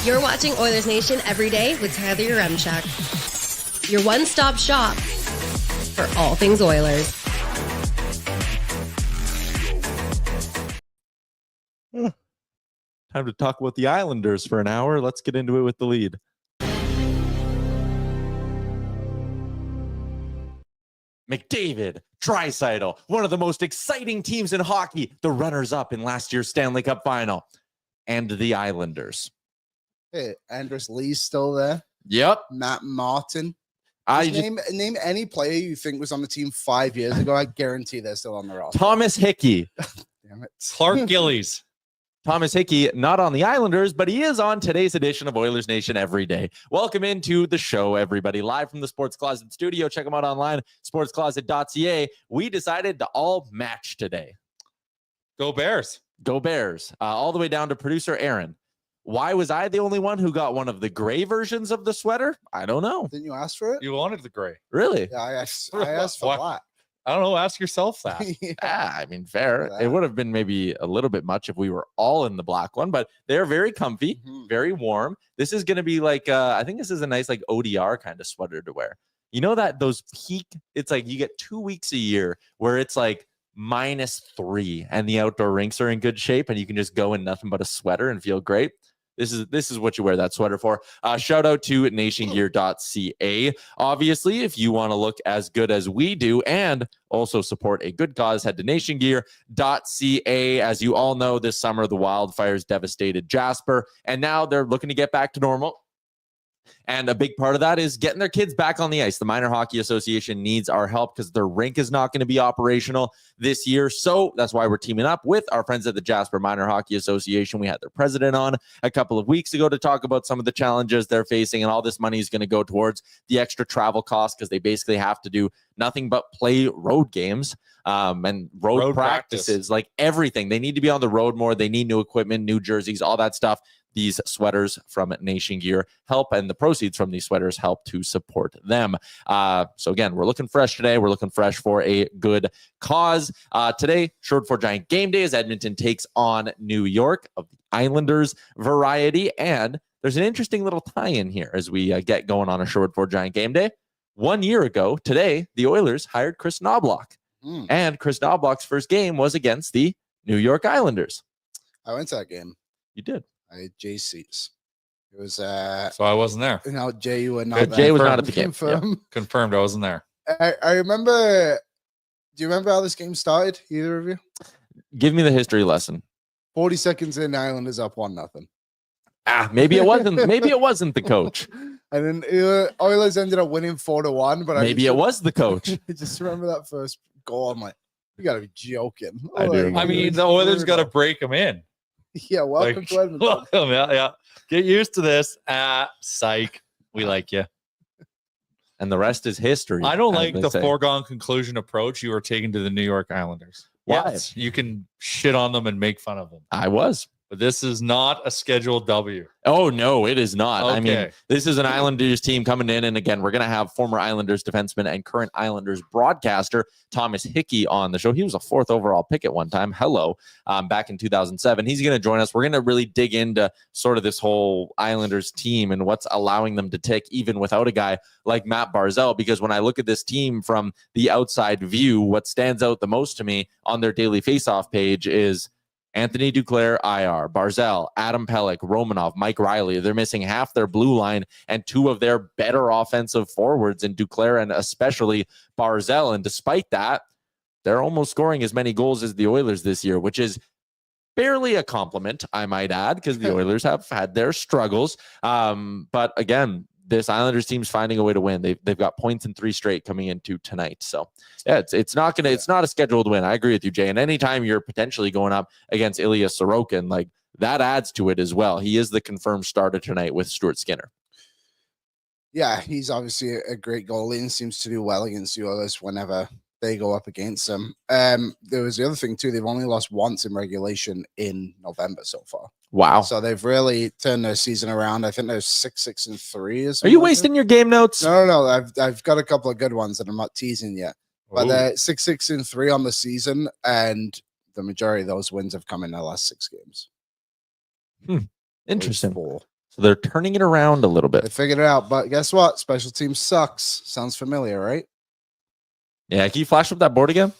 You're watching Oilers Nation Everyday with Tyler Yaremchuk. Your one-stop shop for all things Oilers. Time to talk about the Islanders for an hour. Let's get into it with the lead. McDavid, Draisaitl, one of the most exciting teams in hockey, the runners-up in last year's Stanley Cup final, and the Islanders. Hey, Andres Lee's still there. Yep. Matt Martin. Name any player you think was on the team 5 years ago. I guarantee they're still on the roster. Thomas Hickey. Damn it. Clark Gillies. Thomas Hickey, not on the Islanders, but he is on today's edition of Oilers Nation Everyday. Welcome into the show, everybody. Live from the Sports Closet studio. Check them out online, sportscloset.ca. We decided to all match today. Go Bears. Go Bears. All the way down to producer Aaron. Why was I the only one who got one of the gray versions of the sweater? I don't know. Didn't you ask for it? You wanted the gray. Really? Yeah, I asked for black. I don't know. Ask yourself that. Yeah. I mean, fair. It would have been maybe a little bit much if we were all in the black one, but they're very comfy, very warm. This is going to be like, I think this is a nice like ODR kind of sweater to wear. You know that those peak, it's like you get 2 weeks a year where it's like -3 and the outdoor rinks are in good shape and you can just go in nothing but a sweater and feel great. This is what you wear that sweater for. Shout out to nationgear.ca. Obviously, if you want to look as good as we do and also support a good cause, head to nationgear.ca. As you all know, this summer, the wildfires devastated Jasper, and now they're looking to get back to normal. And a big part of that is getting their kids back on the ice. The Minor Hockey Association needs our help because their rink is not going to be operational this year. So that's why we're teaming up with our friends at the Jasper Minor Hockey Association. We had their president on a couple of weeks ago to talk about some of the challenges they're facing. And all this money is going to go towards the extra travel costs because they basically have to do nothing but play road games and road practices, like everything. They need to be on the road more. They need new equipment, new jerseys, all that stuff. These sweaters from Nation Gear help, and the proceeds from these sweaters help to support them. So again, we're looking fresh today. We're looking fresh for a good cause. Today, Sherwood Ford Giant Gameday as Edmonton takes on New York of the Islanders variety. And there's an interesting little tie-in here as we get going on a Sherwood Ford Giant Gameday. 1 year ago today, the Oilers hired Chris Knobloch. And Chris Knobloch's first game was against the New York Islanders. I went to that game. You did. I had JC's. It was So I wasn't there. no, Jay, you were not there. Jay was not at the game. Confirmed I wasn't there. I remember. Do you remember how this game started? Either of you? Give me the history lesson. 40 seconds in, Islanders up 1-0. Maybe it wasn't. Maybe it wasn't the coach. And then Oilers ended up winning 4-1. But Maybe it was the coach. I just remember that first goal. I'm like, you got to be joking. I do. I mean, the Oilers got to break them in. Yeah, welcome to Edmonton. Welcome, yeah. Get used to this. Psych. We like you. And the rest is history. I don't like the foregone conclusion approach you were taking to the New York Islanders. Why? Yes, you can shit on them and make fun of them. I was. But this is not a scheduled W. Oh, no, it is not. Okay. I mean, this is an Islanders team coming in. And again, we're going to have former Islanders defenseman and current Islanders broadcaster Thomas Hickey on the show. He was a 4th overall pick at one time. Back in 2007. He's going to join us. We're going to really dig into sort of this whole Islanders team and what's allowing them to tick even without a guy like Matt Barzal. Because when I look at this team from the outside view, what stands out the most to me on their daily faceoff page is Anthony Duclair, IR, Barzal, Adam Pelech, Romanov, Mike Riley. They're missing half their blue line and 2 of their better offensive forwards in Duclair and especially Barzal. And despite that, they're almost scoring as many goals as the Oilers this year, which is barely a compliment, I might add, because the Oilers have had their struggles. But again, this Islanders team's finding a way to win. They've got points in 3 straight coming into tonight. So yeah, it's not a scheduled win. I agree with you, Jay. And anytime you're potentially going up against Ilya Sorokin, like that adds to it as well. He is the confirmed starter tonight with Stuart Skinner. Yeah, he's obviously a great goalie and seems to do well against the Oilers whenever they go up against them. There was the other thing too. They've only lost once in regulation in November so far. Wow. So they've really turned their season around. I think they're 6-6-3. Are you wasting your game notes? No. I've got a couple of good ones that I'm not teasing yet. But they're 6-6-3 on the season, and the majority of those wins have come in the last 6 games. Interesting. 4. So they're turning it around a little They bit. figured it out, but guess what? Special team sucks. Sounds familiar, right? Yeah, can you flash up that board again?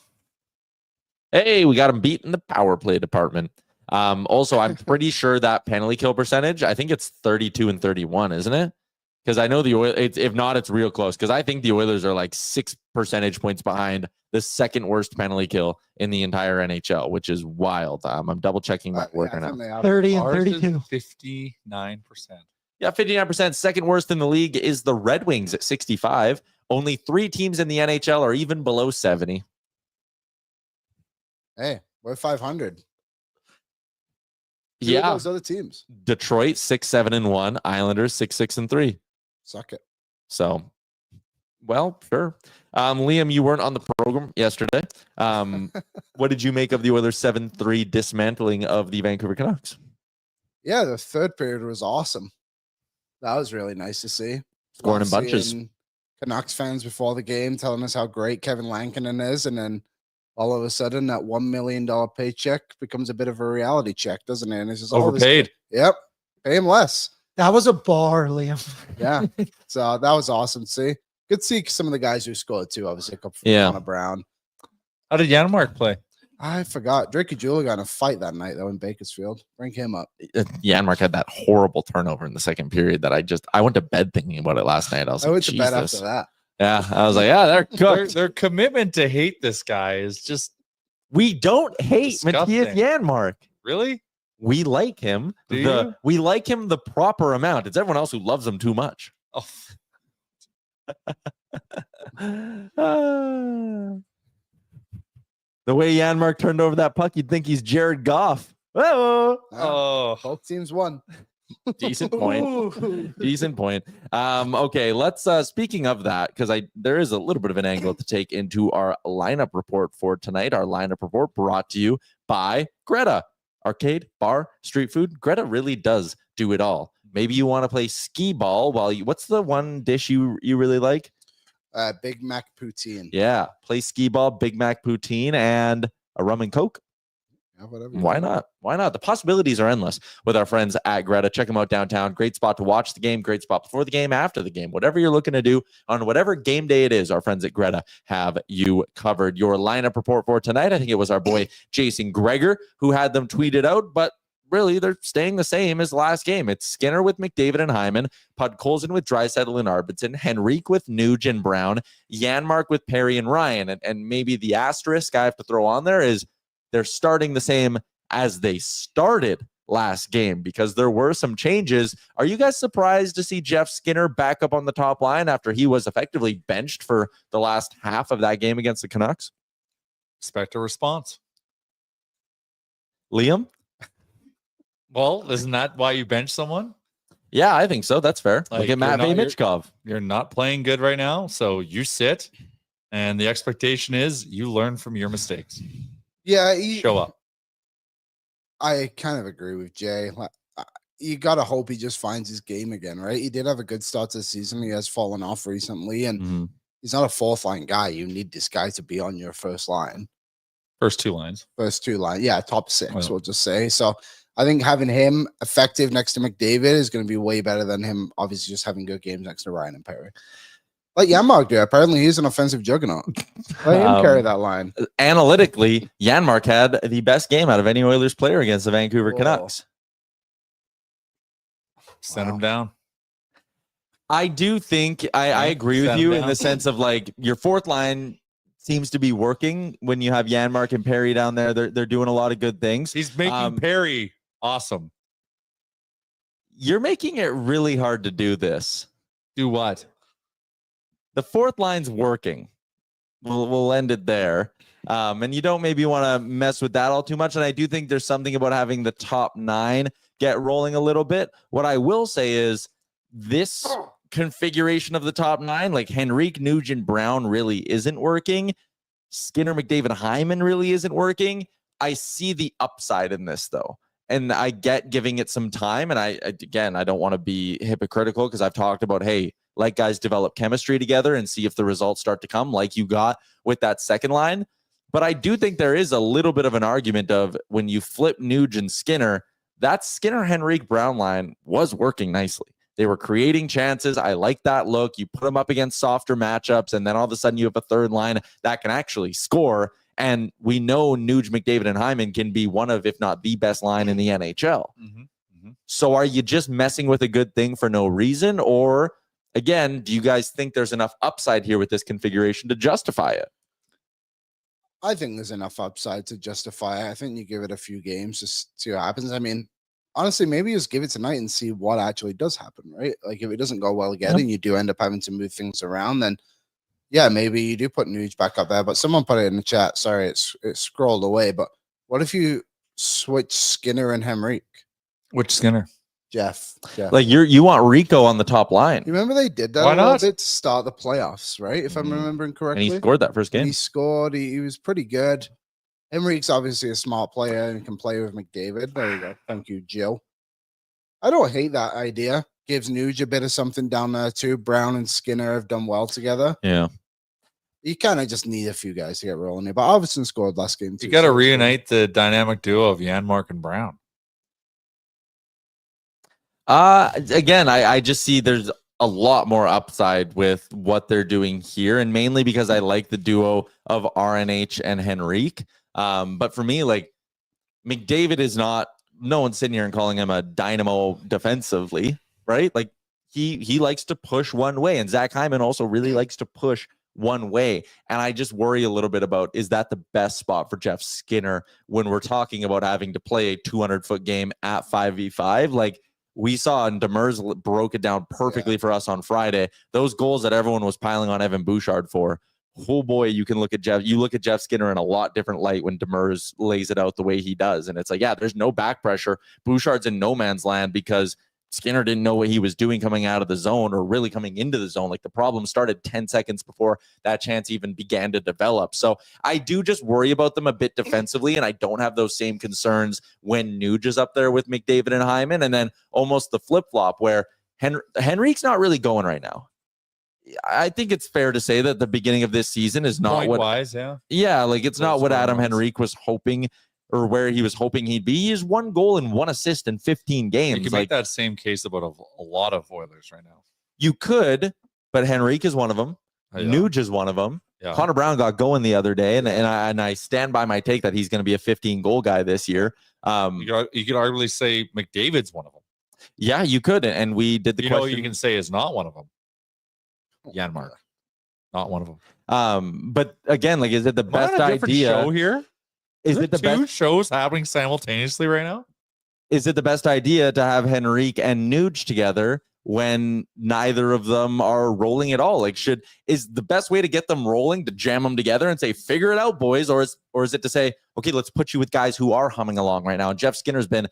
Hey, we got him beat in the power play department. Also, I'm pretty sure that penalty kill percentage, I think it's 32 and 31, isn't it? Because I know the Oilers, if not, it's real close. Because I think the Oilers are like 6 percentage points behind the second worst penalty kill in the entire NHL, which is wild. I'm double checking my work right now. 30 and Ours is 32. 59%. Yeah, 59%. Second worst in the league is the Red Wings at 65. Only 3 teams in the NHL are even below 70. Hey, we're 500. Two of Yeah, those other teams. Detroit 6-7-1, Islanders 6-6-3. Suck it. So, well, sure. Liam, you weren't on the program yesterday. What did you make of the Oilers 7-3 dismantling of the Vancouver Canucks? Yeah, the third period was awesome. That was really nice to see. Scoring in bunches. Seeing Canucks fans before the game telling us how great Kevin Lankinen is, and then all of a sudden that $1 million paycheck becomes a bit of a reality check, doesn't it? And it's just Overpaid. Yep, pay him less. That was a bar, Liam. Yeah, so that was awesome to see. Good to see some of the guys who scored too. Obviously, a couple from Yeah. Connor Brown. How did Yaremchuk play? I forgot. Drake Julia got in a fight that night though in Bakersfield. Bring him up. Janmark had that horrible turnover in the second period that I went to bed thinking about it last night. I was I like, went to bed after Jesus. that. Yeah, I was like, yeah, they're cooked. Their commitment to hate this guy is just We don't hate Disgusting. Matthias Janmark. really. We like him. Do you? We like him the proper amount. It's everyone else who loves him too much. Oh, The way Janmark turned over that puck, you'd think he's Jared Goff. Whoa. oh. Both teams won. Decent point. Decent point. Okay, let's speaking of that, because there is a little bit of an angle to take into our lineup report for tonight. Our lineup report brought to you by Greta. Arcade, bar, street food. Greta really does do it all. Maybe you want to play skee ball while what's the one dish you really like? Big Mac poutine. Yeah, play skee ball, Big Mac poutine, and a rum and Coke. Yeah, whatever you Why want. not? Why not? The possibilities are endless with our friends at Greta. Check them out downtown. Great spot to watch the game. Great spot before the game, after the game. Whatever you're looking to do on whatever game day it is, our friends at Greta have you covered. Your lineup report for tonight, I think it was our boy Jason Greger who had them tweeted out, but really they're staying the same as last game. It's Skinner with McDavid and Hyman, Podkolzin with Draisaitl and Arvidsson, Henrique with Nuge and Brown, Janmark with Perry and Ryan. And maybe the asterisk I have to throw on there is they're starting the same as they started last game because there were some changes. Are you guys surprised to see Jeff Skinner back up on the top line after he was effectively benched for the last half of that game against the Canucks? Expect a response. Liam? Well, isn't that why you bench someone? Yeah, I think so. That's fair. Like, Look at Matt you're not- Michkov. You're not playing good right now, so you sit, and the expectation is you learn from your mistakes. Yeah, Show up. I kind of agree with Jay. You got to hope he just finds his game again, right? He did have a good start to the season. He has fallen off recently, and he's not a fourth line guy. You need this guy to be on your first line. First two lines. First two line. Yeah, top six, Well. we'll just say. So I think having him effective next to McDavid is going to be way better than him obviously just having good games next to Ryan and Perry. Like Janmark do. Apparently he's an offensive juggernaut. Let him carry that line. Analytically, Janmark had the best game out of any Oilers player against the Vancouver Whoa. Canucks. Send him down. I do think I agree with Send you him in the down. sense of like your fourth line seems to be working when you have Janmark and Perry down there. They're doing a lot of good things. He's making Perry awesome. You're making it really hard to do this. Do what? The fourth line's working. We'll end it there. And you don't maybe want to mess with that all too much. And I do think there's something about having the top 9 get rolling a little bit. What I will say is this configuration of the top 9, like Henrique, Nugent, Brown really isn't working. Skinner, McDavid, Hyman really isn't working. I see the upside in this though. And I get giving it some time. And I don't want to be hypocritical because I've talked about, hey, let guys develop chemistry together and see if the results start to come like you got with that second line. But I do think there is a little bit of an argument of when you flip Nuge and Skinner, that Skinner, Henrique, Brown line was working nicely. They were creating chances. I like that look. You put them up against softer matchups, and then all of a sudden you have a third line that can actually score. And we know Nuge, McDavid, and Hyman can be one of, if not the best line in the NHL. So are you just messing with a good thing for no reason? Or, again, do you guys think there's enough upside here with this configuration to justify it? I think there's enough upside to justify it. I think you give it a few games, just see what happens. I mean, honestly, maybe just give it tonight and see what actually does happen, right? Like, if it doesn't go well again and you do end up having to move things around, then yeah, maybe you do put Nuge back up there. But someone put it in the chat. Sorry, it scrolled away. But what if you switch Skinner and Henrique? Which Skinner? Jeff. Like you want Rico on the top line. You remember they did that Why a little not? bit to start the playoffs, right? If I'm remembering And correctly. he scored that first game. He scored. He was pretty good. Henrique's obviously a smart player and can play with McDavid. There you go. Thank you, Jill. I don't hate that idea. Gives Nuge a bit of something down there too. Brown and Skinner have done well together. Yeah. You kind of just need a few guys to get rolling here. But Alverson scored last game too. You got to so it's good. reunite the dynamic duo of Yaremchuk and Brown. Again, I just see there's a lot more upside with what they're doing here, and mainly because I like the duo of RNH and Henrique. But for me, like, McDavid is not, no one's sitting here and calling him a dynamo defensively, right? Like, he likes to push one way, and Zach Hyman also really likes to push one way. And I just worry a little bit about, is that the best spot for Jeff Skinner when we're talking about having to play a 200-foot game at 5v5? Like, we saw, and Demers broke it down perfectly for us on Friday. Those goals that everyone was piling on Evan Bouchard for, oh boy, you can look at Jeff. You look at Jeff Skinner in a lot different light when Demers lays it out the way he does. And it's like, yeah, there's no back pressure. Bouchard's in no man's land because Skinner didn't know what he was doing coming out of the zone or really coming into the zone. Like, the problem started 10 seconds before that chance even began to develop. So I do just worry about them a bit defensively, and I don't have those same concerns when Nuge is up there with McDavid and Hyman. And then almost the flip-flop where Henrique's not really going right now. I think it's fair to say that the beginning of this season is not what Point-wise, yeah. Yeah, like, it's not what Adam Point-wise. Henrique was hoping or where he was hoping he'd be. He has 1 goal and 1 assist in 15 games. You can make that same case about a lot of Oilers right now. You could, but Henrique is one of them. Yeah. Nuge is one of them. Yeah. Connor Brown got going the other day, and I stand by my take that he's going to be a 15-goal guy this year. You could arguably say McDavid's one of them. Yeah, you could, and we did the You know, question. you can say is not one of them. Yaremchuk, not one of them. But again, like, is it the Am I on best a different idea? show here? Is it the two best? shows happening simultaneously right now? Is it the best idea to have Henrique and Nuge together when neither of them are rolling at all? Like, is the best way to get them rolling to jam them together and say, figure it out, boys? Or is it to say, okay, let's put you with guys who are humming along right now? And Jeff Skinner's been,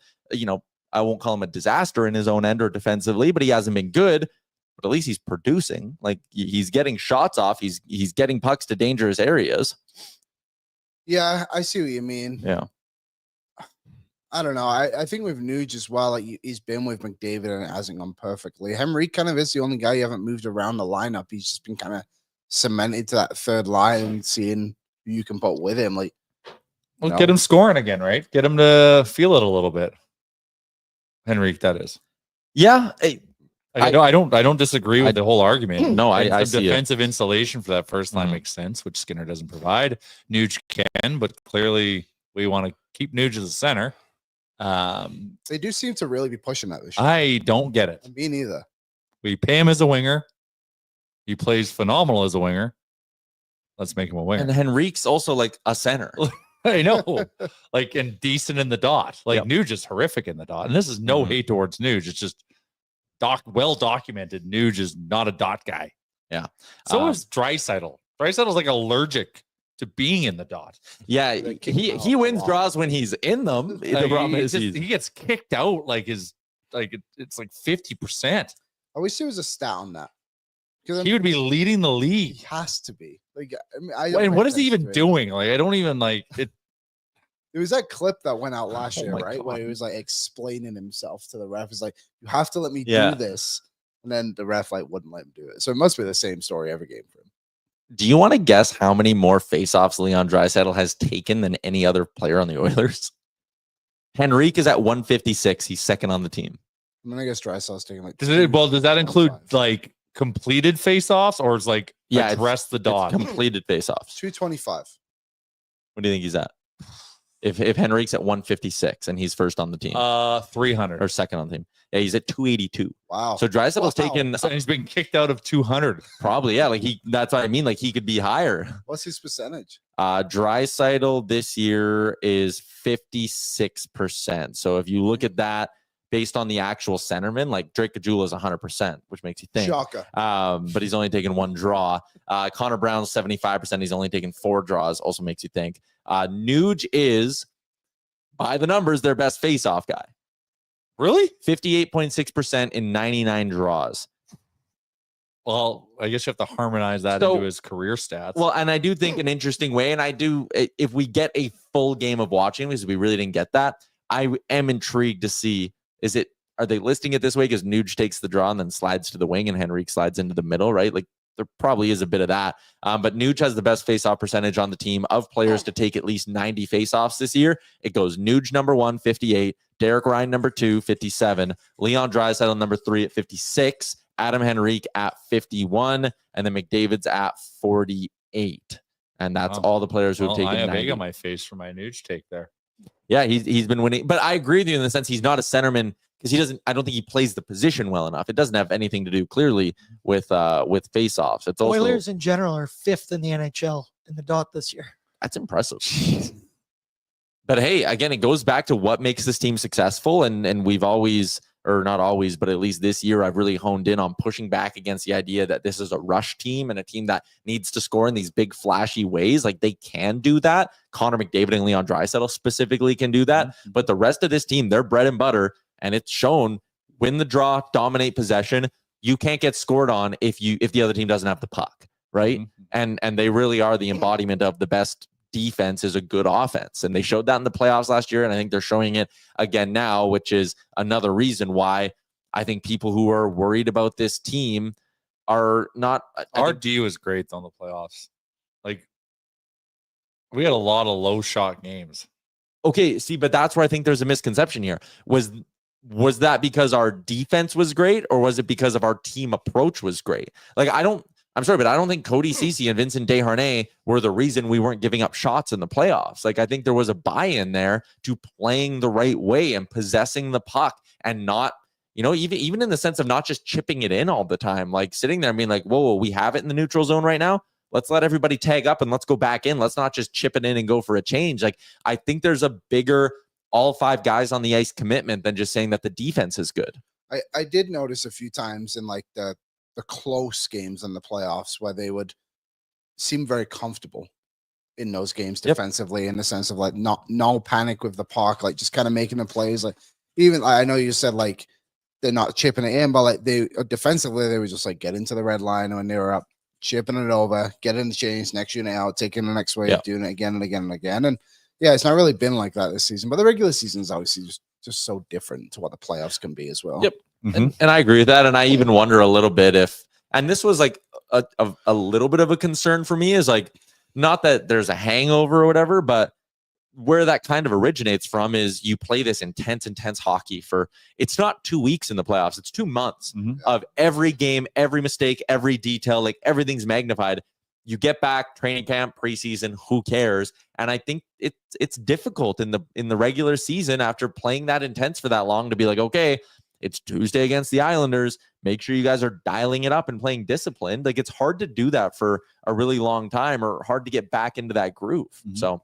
I won't call him a disaster in his own end or defensively, but he hasn't been good. But at least he's producing. Like, he's getting shots off. He's getting pucks to dangerous areas. Yeah, I see what you mean. Yeah. I don't know. I think with Nuge as well, like, he's been with McDavid and it hasn't gone perfectly. Henrique kind of is the only guy you haven't moved around the lineup. He's just been kind of cemented to that third line and seeing who you can put with him. Like, Well, get him scoring again, right? Get him to feel it a little bit. Henrique, that is. Yeah. I don't disagree with the whole argument. No, I Some see it. defensive insulation for that first line Mhm. makes sense, which Skinner doesn't provide. Nuge can, but clearly we want to keep Nuge as a center. they do seem to really be pushing that this year. I don't get it. Me neither. We pay him as a winger. He plays phenomenal as a winger. Let's make him a winger. And Henrique's also like a center. I know, like, and decent in the dot. Like, Yep. Nuge is horrific in the dot, and this is no Mhm. hate towards Nuge. It's just well documented. Nuge is not a dot guy. Yeah. So is Draisaitl. Draisaitl's like allergic to being in the dot. Yeah, They kick him out he a wins lot. draws when he's in them. The Like, problem is he gets kicked out it's like 50%. I wish there was a stat on that. Because He would be leading the he league. has to be. Like, I mean, I don't And what make is he sense even to it. doing? Like, I don't even like it. There was that clip that went out last Oh year, my right? Where God. he was like explaining himself to the ref. He's like, you have to let me Yeah. do this. And then the ref like wouldn't let him do it. So it must be the same story every game for him. Do you want to guess how many more faceoffs Leon Draisaitl has taken than any other player on the Oilers? Henrique is at 156. He's second on the team. I mean, I guess Draisaitl's taking like. Does that include 2.5. like completed faceoffs or is like address the dot? It's completed faceoffs. 225? What do you think he's at? If Henrique's at 156 and he's first on the team 300 or second on the team, yeah, he's at 282. Wow. So Draisaitl's taken So he's been kicked out of 200. probably, yeah. Like that's what I mean. Like he could be higher. What's his percentage? Draisaitl this year is 56%. So if you look at that based on the actual centerman, like Drake Caggiula is 100%, which makes you think. Shocker. But he's only taken one draw. Connor Brown's 75%. He's only taken 4 draws. Also makes you think. Nuge is, by the numbers, their best face-off guy. Really? 58.6% in 99 draws. Well, I guess you have to harmonize that into his career stats. Well, and I do think an interesting way, and I do, if we get a full game of watching, because we really didn't get that, I am intrigued to see, are they listing it this way because Nuge takes the draw and then slides to the wing and Henrique slides into the middle, right? Like there probably is a bit of that. But Nuge has the best faceoff percentage on the team of players to take at least 90 faceoffs this year. It goes Nuge number 1, 58, Derek Ryan number 2, 57, Leon Draisaitl number 3 at 56, Adam Henrique at 51, and then McDavid's at 48. And that's all the players who have taken I have 90. egg on my face for my Nuge take there. Yeah, he's been winning. But I agree with you in the sense he's not a centerman because I don't think he plays the position well enough. It doesn't have anything to do clearly with faceoffs. It's also Oilers in general are 5th in the NHL in the dot this year. that's impressive. But hey, again, it goes back to what makes this team successful. And we've always, or not always, but at least this year, I've really honed in on pushing back against the idea that this is a rush team and a team that needs to score in these big flashy ways. Like they can do that. Connor McDavid and Leon Draisaitl specifically can do that. But the rest of this team, they're bread and butter. And it's shown, win the draw, dominate possession. You can't get scored on if the other team doesn't have the puck, right? And they really are the embodiment of the best defense is a good offense. And they showed that in the playoffs last year. And I think they're showing it again now, which is another reason why I think people who are worried about this team are not. Our D was great on the playoffs. Like we had a lot of low shot games. Okay, see, but that's where I think there's a misconception here. Was that because our defense was great, or was it because of our team approach was great? Like I'm sorry, but I don't think Cody Ceci and Vincent Desharnais were the reason we weren't giving up shots in the playoffs. Like I think there was a buy-in there to playing the right way and possessing the puck and not, even in the sense of not just chipping it in all the time, like sitting there and being like, whoa, we have it in the neutral zone right now. Let's let everybody tag up and let's go back in. Let's not just chip it in and go for a change. Like I think there's a bigger all 5 guys on the ice commitment than just saying that the defense is good. I did notice a few times in like the close games in the playoffs where they would seem very comfortable in those games defensively, in the sense of like no panic with the puck, like just kind of making the plays. Like even I know you said like they're not chipping it in, but like they defensively they would just like get into the red line when they were up, chipping it over, getting the change, next unit out, taking the next wave, doing it again and again and again. And yeah, it's not really been like that this season, but the regular season is obviously just so different to what the playoffs can be as well. Yep. And I agree with that. And I even wonder a little bit and this was like a little bit of a concern for me, is like, not that there's a hangover or whatever, but where that kind of originates from is you play this intense hockey it's not 2 weeks in the playoffs. It's 2 months of every game, every mistake, every detail, like everything's magnified. You get back, training camp, preseason, who cares? And I think it's difficult in the regular season after playing that intense for that long to be like, okay, it's Tuesday against the Islanders. Make sure you guys are dialing it up and playing disciplined. Like it's hard to do that for a really long time, or hard to get back into that groove. So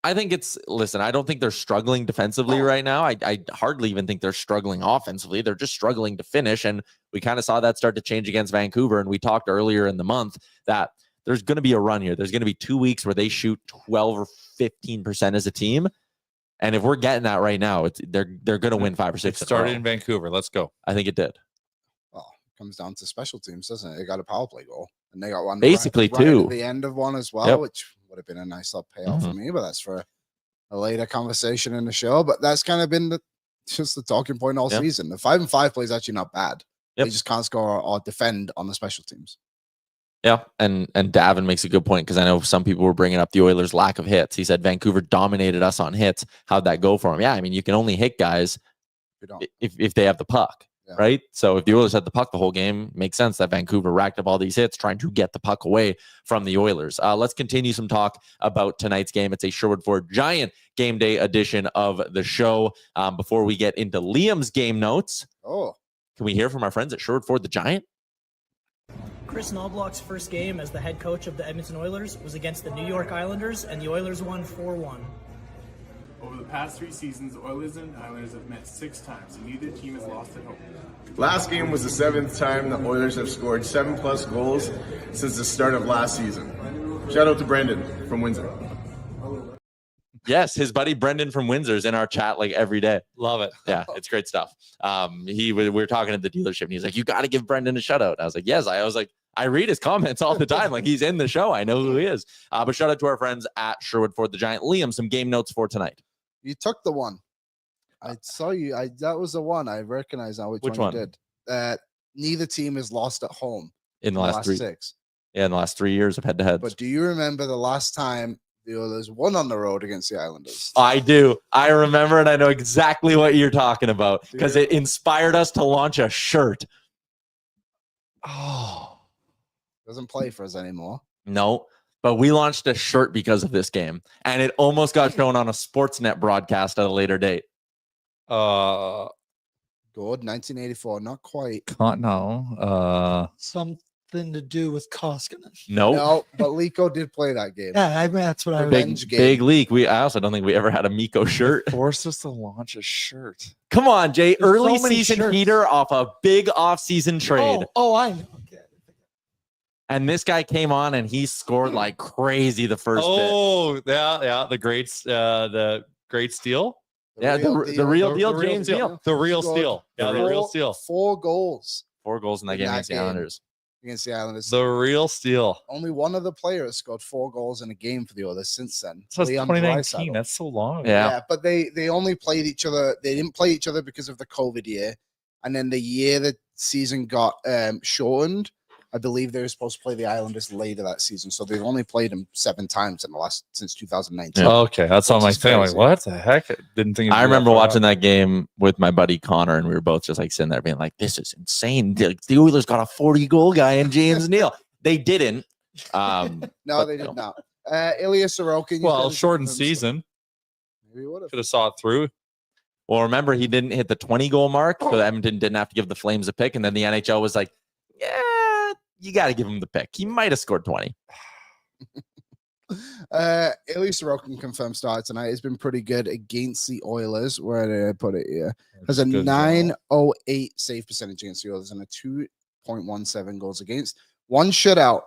I think I don't think they're struggling defensively right now. I hardly even think they're struggling offensively. They're just struggling to finish. And we kind of saw that start to change against Vancouver. And we talked earlier in the month that there's going to be a run here. There's going to be 2 weeks where they shoot 12 or 15% as a team. And if we're getting that right now, they're going to win 5 or 6. It started in Vancouver. Let's go. I think it did. Well, it comes down to special teams, doesn't it? They got a power play goal, and they got one basically right too at the end of one as well, which would have been a nice little payoff for me. But that's for a later conversation in the show. But that's kind of been just the talking point all season. The 5-5 play is actually not bad. They just can't score or defend on the special teams. Yeah, and Davin makes a good point because I know some people were bringing up the Oilers' lack of hits. He said Vancouver dominated us on hits. How'd that go for him? Yeah, I mean, you can only hit guys if they have the puck, right? So if the Oilers had the puck the whole game, makes sense that Vancouver racked up all these hits trying to get the puck away from the Oilers. Let's continue some talk about tonight's game. It's a Sherwood Ford Giant Game Day edition of the show. Before we get into Liam's game notes, can we hear from our friends at Sherwood Ford the Giant? Chris Knobloch's first game as the head coach of the Edmonton Oilers was against the New York Islanders, and the Oilers won 4-1. Over the past 3 seasons, the Oilers and Islanders have met 6 times, and neither team has lost at home. Last game was the 7th time the Oilers have scored 7+ goals since the start of last season. Shout out to Brendan from Windsor. Yes, his buddy Brendan from Windsor is in our chat like every day. Love it. Yeah, it's great stuff. We were talking at the dealership and he's like, you got to give Brendan a shout out. I was like, yes. I was like, I read his comments all the time. Like he's in the show. I know who he is. But shout out to our friends at Sherwood Ford the Giant. Liam, some game notes for tonight. You took the one. I saw you. That was the one. I recognize now which one you did. Neither team has lost at home in the last 6. Yeah, in the last 3 years of head-to-heads. But do you remember the last time the Oilers won on the road against the Islanders? I do. I remember, and I know exactly what you're talking about because it inspired us to launch a shirt. Oh, doesn't play for us anymore. No, but we launched a shirt because of this game, and it almost got shown on a Sportsnet broadcast at a later date. Good, 1984, not quite. No. Something to do with Koskinen. No, but Lico did play that game. Yeah, I mean, that's what I big leak. I also don't think we ever had a Miko shirt. Forced us to launch a shirt. Come on, Jay. There's Early so many season shirts. heater off a big off-season trade. Oh, I know. Okay. And this guy came on and he scored like crazy the first bit. Yeah. The great steal. The real deal, James Neal. The real steal. Yeah, the real steal. 4 goals. 4 goals in that game against the Islanders. The real steal. Only one of the players scored 4 goals in a game for the Oilers since then. So it's 2019. That's so long ago. Yeah, but they only played each other. They didn't play each other because of the COVID year. And then the year the season got shortened, I believe they were supposed to play the Islanders later that season. So they've only played them 7 times since 2019. Yeah. Okay, that's all my thing. Like, what the heck? I didn't think. I remember watching that game with my buddy Connor, and we were both just like sitting there being like, "This is insane." The Oilers got a 40-goal guy in James Neal. They didn't. No, they did not. Ilya Sorokin. Well, shortened season. Maybe would have. Could have saw it through. Well, remember he didn't hit the 20-goal mark, so Edmonton didn't have to give the Flames a pick, and then the NHL was like, "Yeah, you got to give him the pick. He might have scored 20." Ilya Sorokin confirmed start tonight. He's been pretty good against the Oilers. Where did I put it here? Has a 9.08 save percentage against the Oilers and a 2.17 goals against. 1 shutout.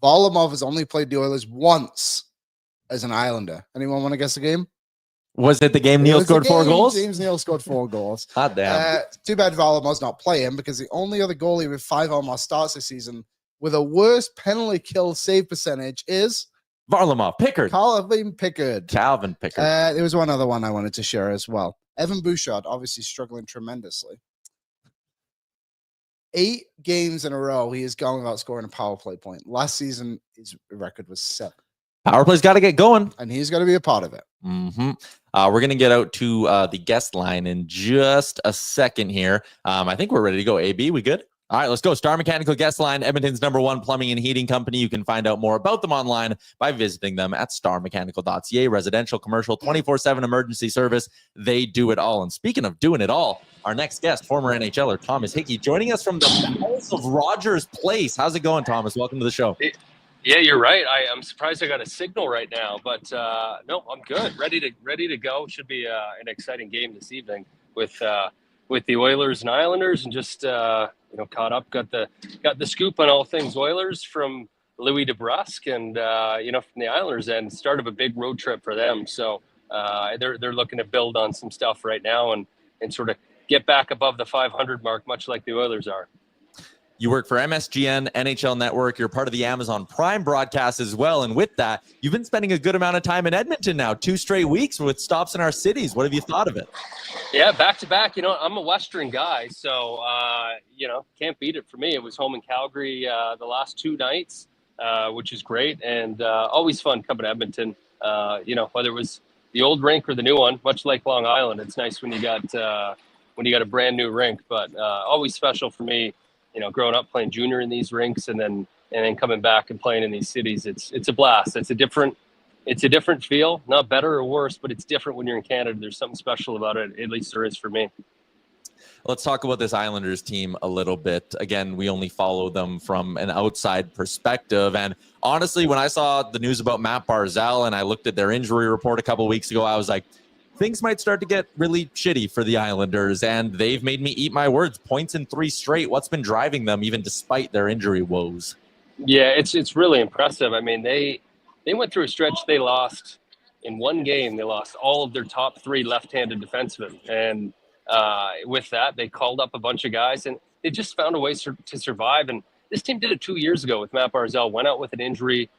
Varlamov has only played the Oilers once as an Islander. Anyone want to guess the game? Was it the game Neal scored 4 goals? James Neal scored 4 goals. Hot damn. Too bad Varlamov's not playing because the only other goalie with 5 or more starts this season with a worse penalty kill save percentage is Varlamov. Pickard. Calvin Pickard. There was one other one I wanted to share as well. Evan Bouchard, obviously struggling tremendously. 8 games in a row, he is going without scoring a power play point. Last season, his record was 7. Power play's got to get going. And he's got to be a part of it. Mm-hmm. We're going to get out to the guest line in just a second here. I think we're ready to go. AB, we good? All right, let's go. Star Mechanical Guest Line, Edmonton's #1 plumbing and heating company. You can find out more about them online by visiting them at starmechanical.ca. Residential, commercial, 24/7 emergency service. They do it all. And speaking of doing it all, our next guest, former NHLer Thomas Hickey, joining us from the bowels of Rogers Place. How's it going, Thomas? Welcome to the show. Yeah, you're right. I'm surprised I got a signal right now, but no, I'm good. Ready to go. Should be an exciting game this evening with the Oilers and Islanders, and just caught up. Got the scoop on all things Oilers from Louis DeBrusque, and from the Islanders end, start of a big road trip for them. So they're looking to build on some stuff right now and sort of get back above the 500 mark, much like the Oilers are. You work for MSGN, NHL Network. You're part of the Amazon Prime broadcast as well. And with that, you've been spending a good amount of time in Edmonton now, 2 straight weeks with stops in our cities. What have you thought of it? Yeah, back to back. I'm a Western guy, so can't beat it for me. It was home in Calgary the last 2 nights, which is great, and always fun coming to Edmonton. Whether it was the old rink or the new one, much like Long Island, it's nice when you got a brand new rink. But always special for me. Growing up playing junior in these rinks and then coming back and playing in these cities, it's a blast. It's a different feel, not better or worse, but it's different when you're in Canada. There's something special about it. At least there is for me. Let's talk about this Islanders team a little bit. Again, we only follow them from an outside perspective. And honestly, when I saw the news about Matt Barzal and I looked at their injury report a couple of weeks ago, I was like, things might start to get really shitty for the Islanders, and they've made me eat my words. Points in 3 straight. What's been driving them, even despite their injury woes? Yeah, it's really impressive. I mean, they went through a stretch. They lost in one game. They lost all of their top 3 left-handed defensemen, and with that, they called up a bunch of guys, and they just found a way to survive. And this team did it 2 years ago with Matt Barzal. Went out with an injury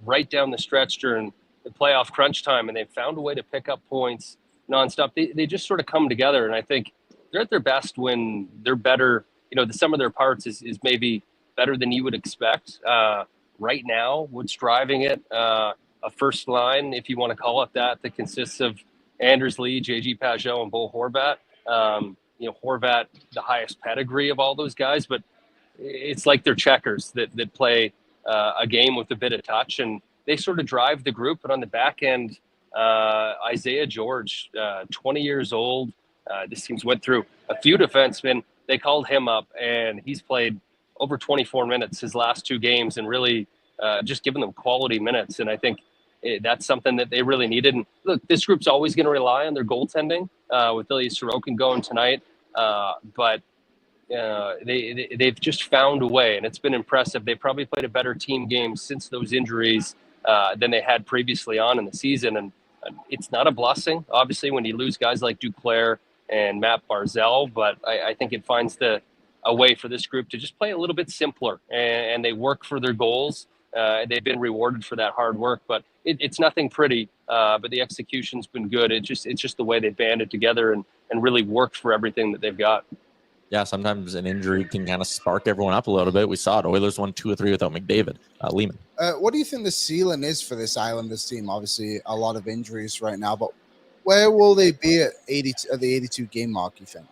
right down the stretch during the playoff crunch time, and they found a way to pick up points nonstop. They just sort of come together, and I think they're at their best when they're better. The sum of their parts is maybe better than you would expect. Right now, what's driving it, a first line, if you want to call it that consists of Anders Lee, JG Pageau, and Bo Horvat. Horvat, the highest pedigree of all those guys, but it's like they're checkers that play a game with a bit of touch, and they sort of drive the group. But on the back end, Isaiah George, 20 years old. This team's went through a few defensemen. They called him up, and he's played over 24 minutes his last 2 games and really just given them quality minutes. And I think that's something that they really needed. And look, this group's always going to rely on their goaltending with Ilya Sorokin going tonight. But they've just found a way, and it's been impressive. They probably played a better team game since those injuries than they had previously on in the season. And it's not a blessing, obviously, when you lose guys like Duclair and Matt Barzal, but I think it finds a way for this group to just play a little bit simpler, and they work for their goals. They've been rewarded for that hard work, but it's nothing pretty, but the execution's been good. It's just the way they banded together and really worked for everything that they've got. Yeah, sometimes an injury can kind of spark everyone up a little bit. We saw it. Oilers won 2 or 3 without McDavid. Lehman. What do you think the ceiling is for this Islanders team? Obviously, a lot of injuries right now, but where will they be at the 82 game mark, you think?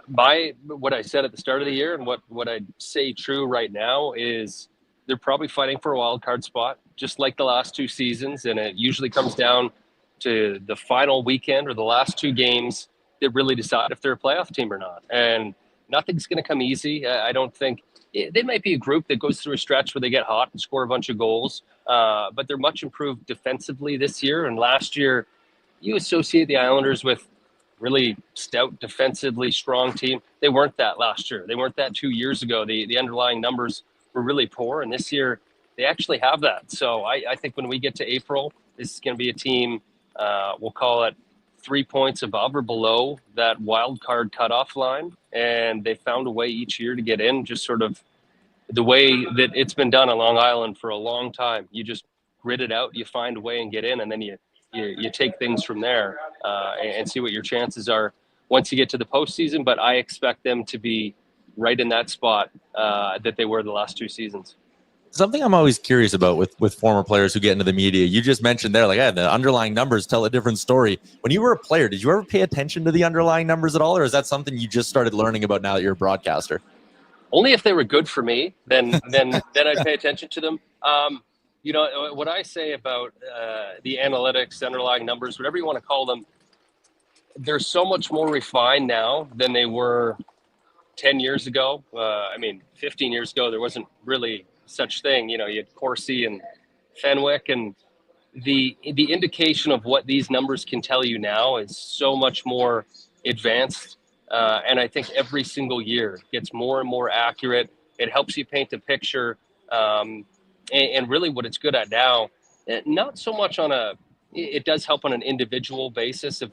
By what I said at the start of the year and what I'd say true right now is they're probably fighting for a wild card spot, just like the last 2 seasons. And it usually comes down to the final weekend or the last 2 games that really decide if they're a playoff team or not. And nothing's going to come easy. I don't think they might be a group that goes through a stretch where they get hot and score a bunch of goals. But they're much improved defensively this year. And last year, you associate the Islanders with really stout, defensively strong team. They weren't that last year. They weren't that 2 years ago. The underlying numbers were really poor. And this year, they actually have that. So I think when we get to April, this is going to be a team, we'll call it 3 points above or below that wild card cutoff line. And they found a way each year to get in, just sort of the way that it's been done on Long Island for a long time. You just grit it out, you find a way and get in, and then you take things from there and see what your chances are once you get to the postseason. But I expect them to be right in that spot that they were the last 2 seasons. Something I'm always curious about with former players who get into the media, you just mentioned there, like, the underlying numbers tell a different story. When you were a player, did you ever pay attention to the underlying numbers at all? Or is that something you just started learning about now that you're a broadcaster? Only if they were good for me, then I'd pay attention to them. What I say about the analytics, underlying numbers, whatever you want to call them, they're so much more refined now than they were 10 years ago. 15 years ago, there wasn't really such thing. You had Corsi and Fenwick, and the indication of what these numbers can tell you now is so much more advanced. And I think every single year gets more and more accurate. It helps you paint a picture. And really what it's good at now, not so much it does help on an individual basis. If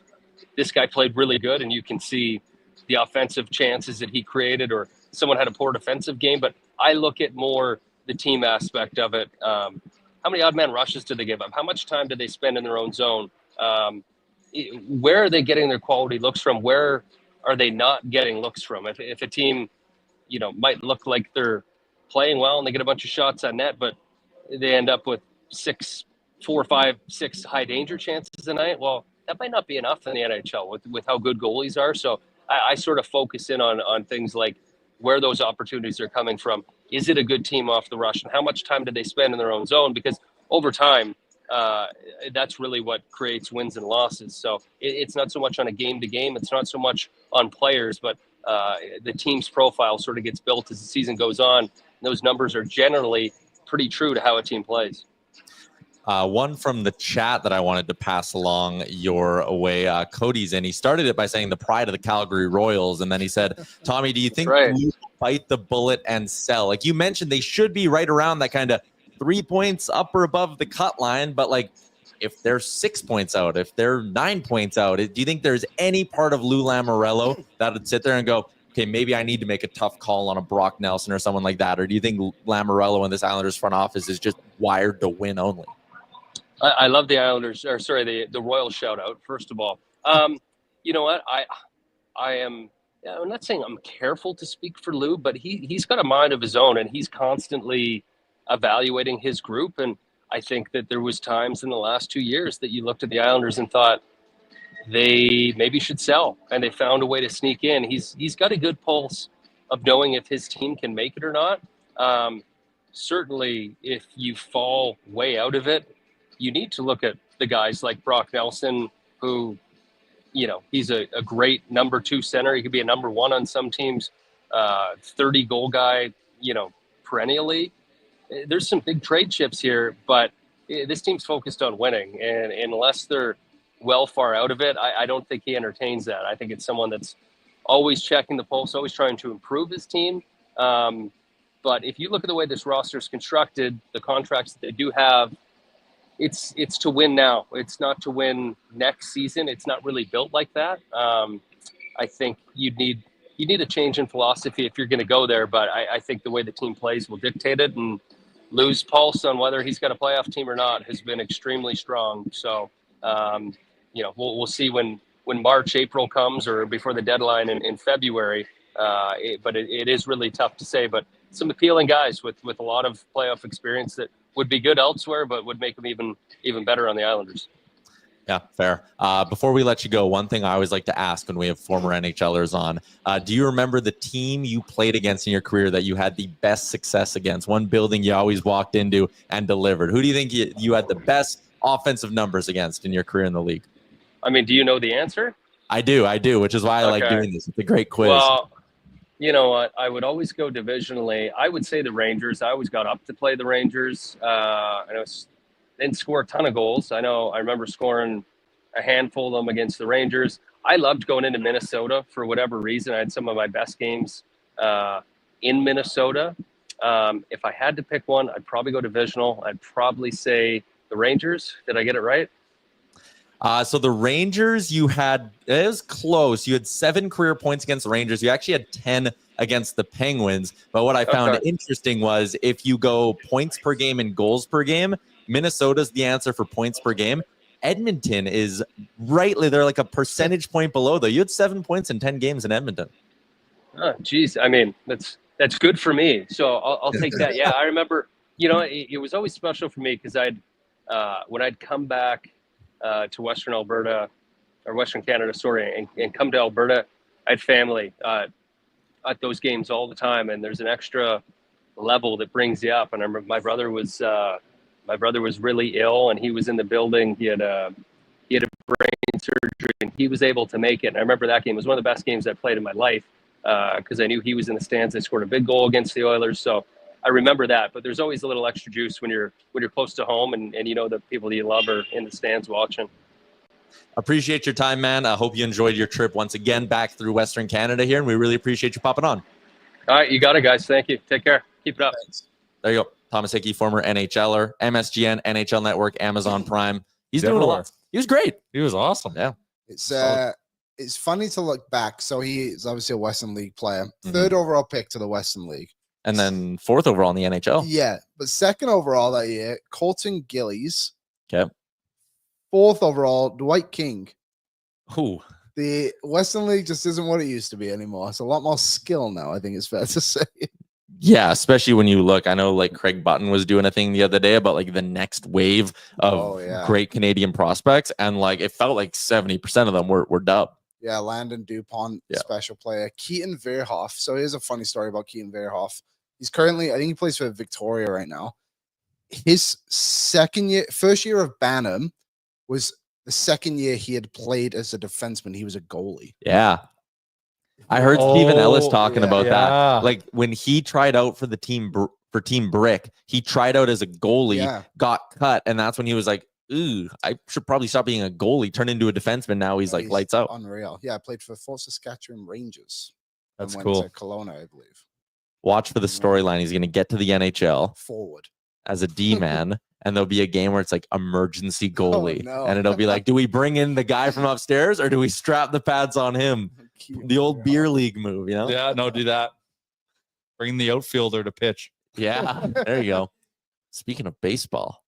this guy played really good and you can see the offensive chances that he created, or someone had a poor defensive game. But I look at more the team aspect of it. How many odd man rushes did they give up? How much time did they spend in their own zone? Where are they getting their quality looks from? Where are they not getting looks from? If a team, might look like they're playing well and they get a bunch of shots on net, but they end up with 4, 5, 6 high danger chances a night, well, that might not be enough in the NHL with how good goalies are. So I sort of focus in on things like where those opportunities are coming from. Is it a good team off the rush? And how much time did they spend in their own zone? Because over time, that's really what creates wins and losses. So it's not so much on a game-to-game. It's not so much on players, but the team's profile sort of gets built as the season goes on. And those numbers are generally pretty true to how a team plays. One from the chat that I wanted to pass along your way. Cody's in. He started it by saying the pride of the Calgary Royals. And then he said, Tommy, do you think you bite the bullet and sell? Like you mentioned, they should be right around that kind of 3 points up or above the cut line. But like if they're 6 points out, if they're 9 points out, do you think there's any part of Lou Lamoriello that would sit there and go, okay, maybe I need to make a tough call on a Brock Nelson or someone like that? Or do you think Lamoriello and this Islanders front office is just wired to win only? I love the Islanders, or sorry, the Royals shout out, first of all. You know what? I'm not saying I'm careful to speak for Lou, but he's got a mind of his own, and he's constantly evaluating his group. And I think that there was times in the last 2 years that you looked at the Islanders and thought they maybe should sell, and they found a way to sneak in. He's got a good pulse of knowing if his team can make it or not. Certainly, if you fall way out of it, you need to look at the guys like Brock Nelson, who, he's a great number 2 center. He could be a number 1 on some teams, 30 goal guy, perennially. There's some big trade chips here, but this team's focused on winning. And unless they're well far out of it, I don't think he entertains that. I think it's someone that's always checking the pulse, always trying to improve his team. But if you look at the way this roster is constructed, the contracts that they do have, it's to win now. It's not to win next season. It's not really built like that. I think you need a change in philosophy if you're going to go there. But I think the way the team plays will dictate it. And Lou's pulse on whether he's got a playoff team or not has been extremely strong. So, we'll see when March, April comes, or before the deadline in February. But it is really tough to say. But some appealing guys with a lot of playoff experience that would be good elsewhere, but would make them even better on the Islanders. Yeah, fair. Before we let you go, one thing I always like to ask when we have former NHLers on, do you remember the team you played against in your career that you had the best success against? One building you always walked into and delivered. Who do you think you had the best offensive numbers against in your career in the league? I mean, do you know the answer? I do, which is why I like doing this. It's a great quiz. Well, you know what? I would always go divisionally. I would say the Rangers. I always got up to play the Rangers. And I didn't score a ton of goals. I remember scoring a handful of them against the Rangers. I loved going into Minnesota for whatever reason. I had some of my best games in Minnesota. If I had to pick one, I'd probably go divisional. I'd probably say the Rangers. Did I get it right? So the Rangers, it was close. You had 7 career points against the Rangers. You actually had 10 against the Penguins. But what I found interesting was if you go points per game and goals per game, Minnesota's the answer for points per game. Edmonton is they're like a percentage point below, though. You had 7 points in 10 games in Edmonton. Oh, geez. I mean, that's good for me. So I'll take that. Yeah, I remember, it was always special for me because when I'd come back to Western Alberta or Western Canada, and come to Alberta, I had family at those games all the time. And there's an extra level that brings you up. And I remember my brother was really ill and he was in the building. He had a brain surgery and he was able to make it. And I remember that game was one of the best games I played in my life because I knew he was in the stands. They scored a big goal against the Oilers. So I remember that, but there's always a little extra juice when you're close to home and the people that you love are in the stands watching. Appreciate your time, man. I hope you enjoyed your trip once again back through Western Canada here, and we really appreciate you popping on. All right, you got it, guys. Thank you. Take care. Keep it up. Thanks. There you go. Thomas Hickey, former NHLer, MSGN, NHL Network, Amazon Prime. He's doing a lot. He was great. He was awesome. Yeah. it's funny to look back. So he is obviously a Western League player, Mm-hmm. third overall pick to the Western League. And then 4th overall in the NHL. Yeah, but second overall that year, Colton Gillies. Okay. 4th overall, Dwight King. Ooh. The Western League just isn't what it used to be anymore. It's a lot more skill now, I think it's fair to say. Yeah, especially when you look, I know like Craig Button was doing a thing the other day about like the next wave of great Canadian prospects. And like it felt like 70% of them were dub. Yeah, Landon Dupont, special player. Keaton Verhoff. So here's a funny story about Keaton Verhoff. He's currently, I think he plays for Victoria right now. His first year of Bantam was the second year he had played as a defenseman. He was a goalie. Yeah. I heard Stephen Ellis talking about that. Like when he tried out for the team for Team Brick, he tried out as a goalie, got cut, and that's when he was like, "Ooh, I should probably stop being a goalie, turn into a defenseman." Now he's like lights out. Unreal. Yeah, I played for Fort Saskatchewan Rangers. That's went cool. to Kelowna, I believe. Watch for the storyline. He's going to get to the NHL forward as a D man. And there'll be a game where it's like emergency goalie. no. And it'll be like, do we bring in the guy from upstairs or do we strap the pads on him? The old beer league move, you know? Yeah, no, do that. Bring the outfielder to pitch. Yeah, there you go. Speaking of baseball.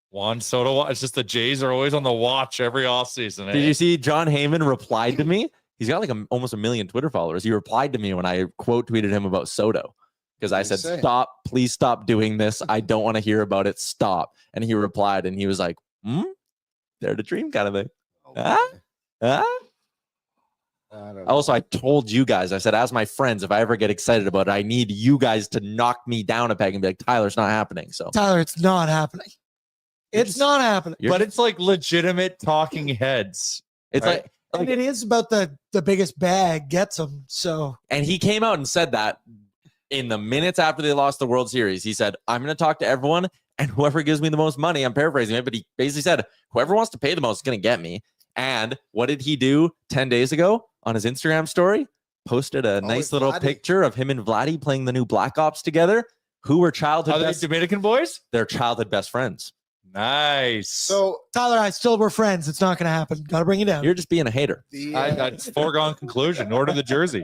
Juan Soto, it's just the Jays are always on the watch every offseason. Did you see John Heyman replied to me? He's got like almost 1 million Twitter followers. He replied to me when I quote tweeted him about Soto. Because I said, stop, please stop doing this. I don't want to hear about it. Stop. And he replied and he was like, dare to dream kind of thing. Also, I told you guys, I said, as my friends, if I ever get excited about it, I need you guys to knock me down a peg and be like, Tyler, it's not happening. So Tyler, it's not happening. It's not happening. But it's like legitimate talking heads. It's like and it is about the biggest bag gets them. So, and he came out and said that in the minutes after they lost the World Series. He said, I'm going to talk to everyone, and whoever gives me the most money, I'm paraphrasing it, but he basically said, whoever wants to pay the most is going to get me. And what did he do 10 days ago on his Instagram story? Posted a nice little picture of him and Vladdy playing the new Black Ops together, who were childhood best Dominican boys? They're childhood best friends. Nice. So, Tyler, I still were friends. It's not going to happen. Got to bring it down. You're just being a hater. That's foregone conclusion. Order the jersey.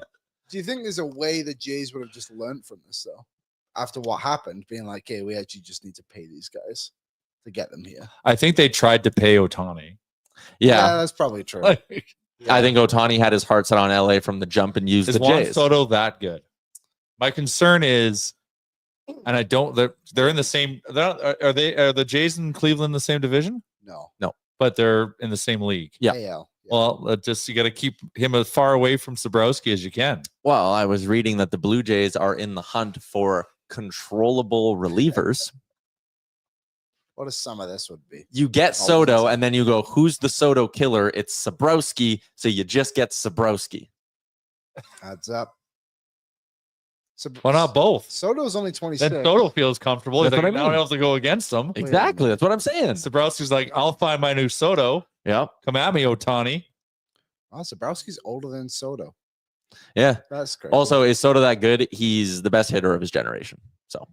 Do you think there's a way the Jays would have just learned from this, though? After what happened, being like, hey, we actually just need to pay these guys to get them here. I think they tried to pay Ohtani. Yeah, that's probably true. I think Ohtani had his heart set on LA from the jump and used the Juan Jays. Soto that good? My concern is, and I don't, they're in the same, are the Jays in Cleveland in the same division? No. But they're in the same league. Yeah. AL. Well, you got to keep him as far away from Sabrowski as you can. Well, I was reading that the Blue Jays are in the hunt for controllable relievers. What a sum of this would be. You get Soto, and then you go, who's the Soto killer? It's Sabrowski, so you just get Sabrowski. Adds up. Why not both? Soto's only 26. Then Soto feels comfortable. He's That's like, what I now I mean. don't have to go against him. Exactly. That's what I'm saying. Sabrowski's like, I'll find my new Soto. Yeah. Oh, Come at me, Ohtani. Wow, Sabrowski's older than Soto. Yeah. That's crazy. Also, is Soto that good? He's the best hitter of his generation. So,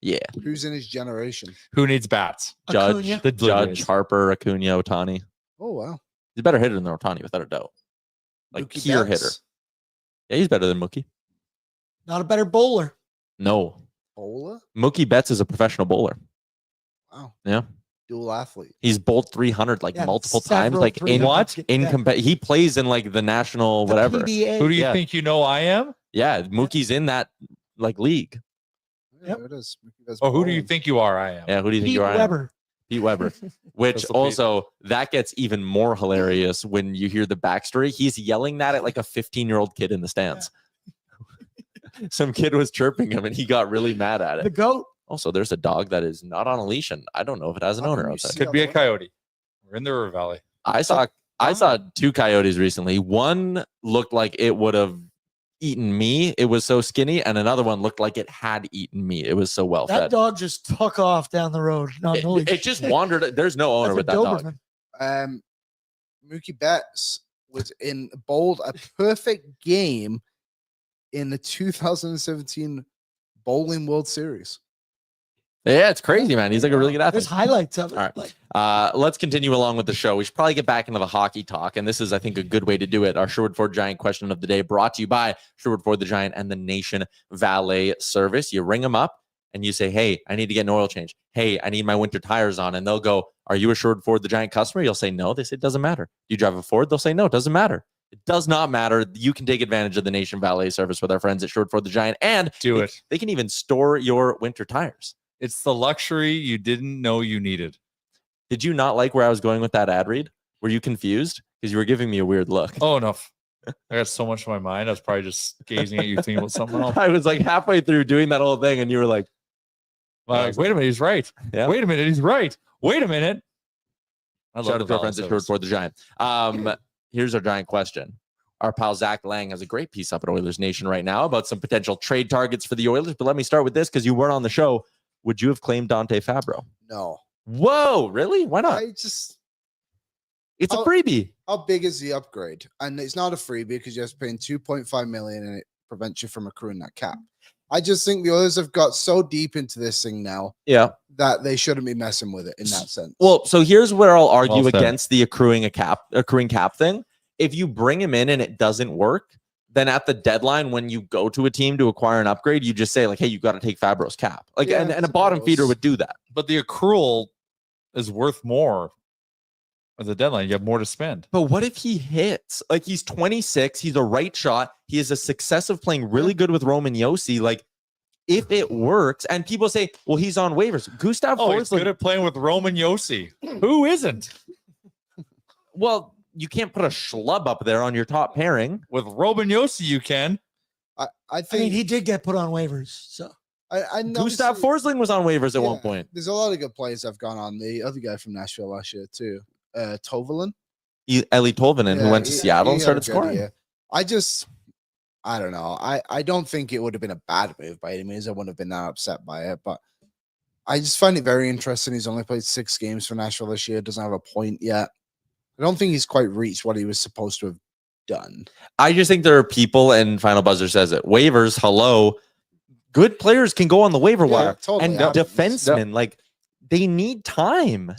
yeah. Who's in his generation? Who needs bats? Judge, Acuna. The Blue Judge, Jays. Harper, Acuna, Ohtani. Oh, wow. He's a better hitter than Ohtani, without a doubt. Like Mookie pure Betts. hitter. Yeah, he's better than Mookie. Not a better bowler. No. Bowler? Mookie Betts is a professional bowler. Wow. Yeah. Dual athlete. He's bowled 300 like Yeah, multiple times. several Like in 300s. what? In Yeah. he plays in like the national The whatever. PBA. Who do you Yeah. think you know I am? Yeah, Mookie's in that like league. Yeah, Yep. there it is. Mookie Betts Or who do you bowling. think you are? I am. Yeah, who do you think Pete you are? Weber. Pete Weber. Which That's the also that gets even more hilarious when you hear the backstory. He's yelling that at like a 15-year-old kid in the stands. Some kid was chirping him and he got really mad at The it. GOAT. Also, there's a dog that is not on a leash, and I don't know if it has an How owner come you outside. see Could be a coyote. We're in the River Valley. I saw 2 coyotes recently. One looked like it would have eaten me. It was so skinny, and another one looked like it had eaten me. It was so well That fed. dog just took off down the road. Not knowing It just wandered. There's no owner with that dog. Mookie Betts was bowled a perfect game in the 2017 Bowling World Series. Yeah, it's crazy, man. He's like a really good athlete. There's highlights of it. All right. Let's continue along with the show. We should probably get back into the hockey talk, and this is, I think, a good way to do it. Our Sherwood Ford Giant question of the day brought to you by Sherwood Ford the Giant and the Nation Valet Service. You ring them up, and you say, hey, I need to get an oil change. Hey, I need my winter tires on. And they'll go, are you a Sherwood Ford the Giant customer? You'll say no. They say, it doesn't matter. Do you drive a Ford? They'll say no, it doesn't matter. It does not matter. You can take advantage of the Nation Valet Service with our friends at Sherwood Ford the Giant, and they can even store your winter tires. It's the luxury you didn't know you needed. Did you not like where I was going with that ad read? Were you confused? Because you were giving me a weird look. Oh, no. I got so much in my mind. I was probably just gazing at you thinking about something else. I was like halfway through doing that whole thing, and you were like, wait a minute, he's right. Yeah. Wait a minute, he's right. Wait a minute. Shout out to our friends at Sherwood Ford the Giant. Here's our Giant question. Our pal Zach Lang has a great piece up at Oilers Nation right now about some potential trade targets for the Oilers. But let me start with this because you weren't on the show. Would you have claimed Dante Fabro? No. Whoa, really? Why not? It's a freebie. How big is the upgrade? And it's not a freebie because you're paying $2.5 million and it prevents you from accruing that cap. I just think the Oilers have got so deep into this thing now that they shouldn't be messing with it in that sense. Well, so here's where I'll argue against the accruing cap thing. If you bring him in and it doesn't work, then at the deadline, when you go to a team to acquire an upgrade, you just say like, hey, you got to take Fabro's cap. Like, and a bottom feeder would do that. But the accrual is worth more at the deadline. You have more to spend. But what if he hits? Like, he's 26. He's a right shot. He has a success of playing really good with Roman Josi. Like, if it works, and people say, well, he's on waivers. Gustav Forsling. He's good at playing with Roman Josi. Who isn't? Well, you can't put a schlub up there on your top pairing. With Roman Josi, you can. I think he did get put on waivers. So I know Gustav Forsling was on waivers at one point. There's a lot of good players that have gone on. The other guy from Nashville last year too, Tovelin. Eli Tolvanen, who went to Seattle and started scoring. I don't know. I don't think it would have been a bad move by any means. I wouldn't have been that upset by it, but I just find it very interesting. He's only played 6 games for Nashville this year. Doesn't have a point yet. I don't think he's quite reached what he was supposed to have done. I just think there are people, and Final Buzzer says it, waivers, hello. Good players can go on the waiver wire. Totally. And defensemen, like, they need time.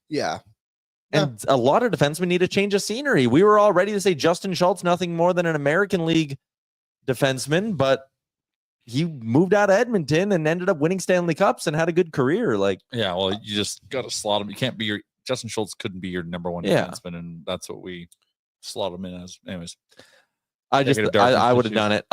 Yeah. And a lot of defensemen need a change of scenery. We were all ready to say Justin Schultz, nothing more than an American League defenseman, but he moved out of Edmonton and ended up winning Stanley Cups and had a good career. Like, yeah, well, you just got to slot him. You can't be Justin Schultz couldn't be your number one defenseman, and that's what we slot him in as. Anyways, I would have done it.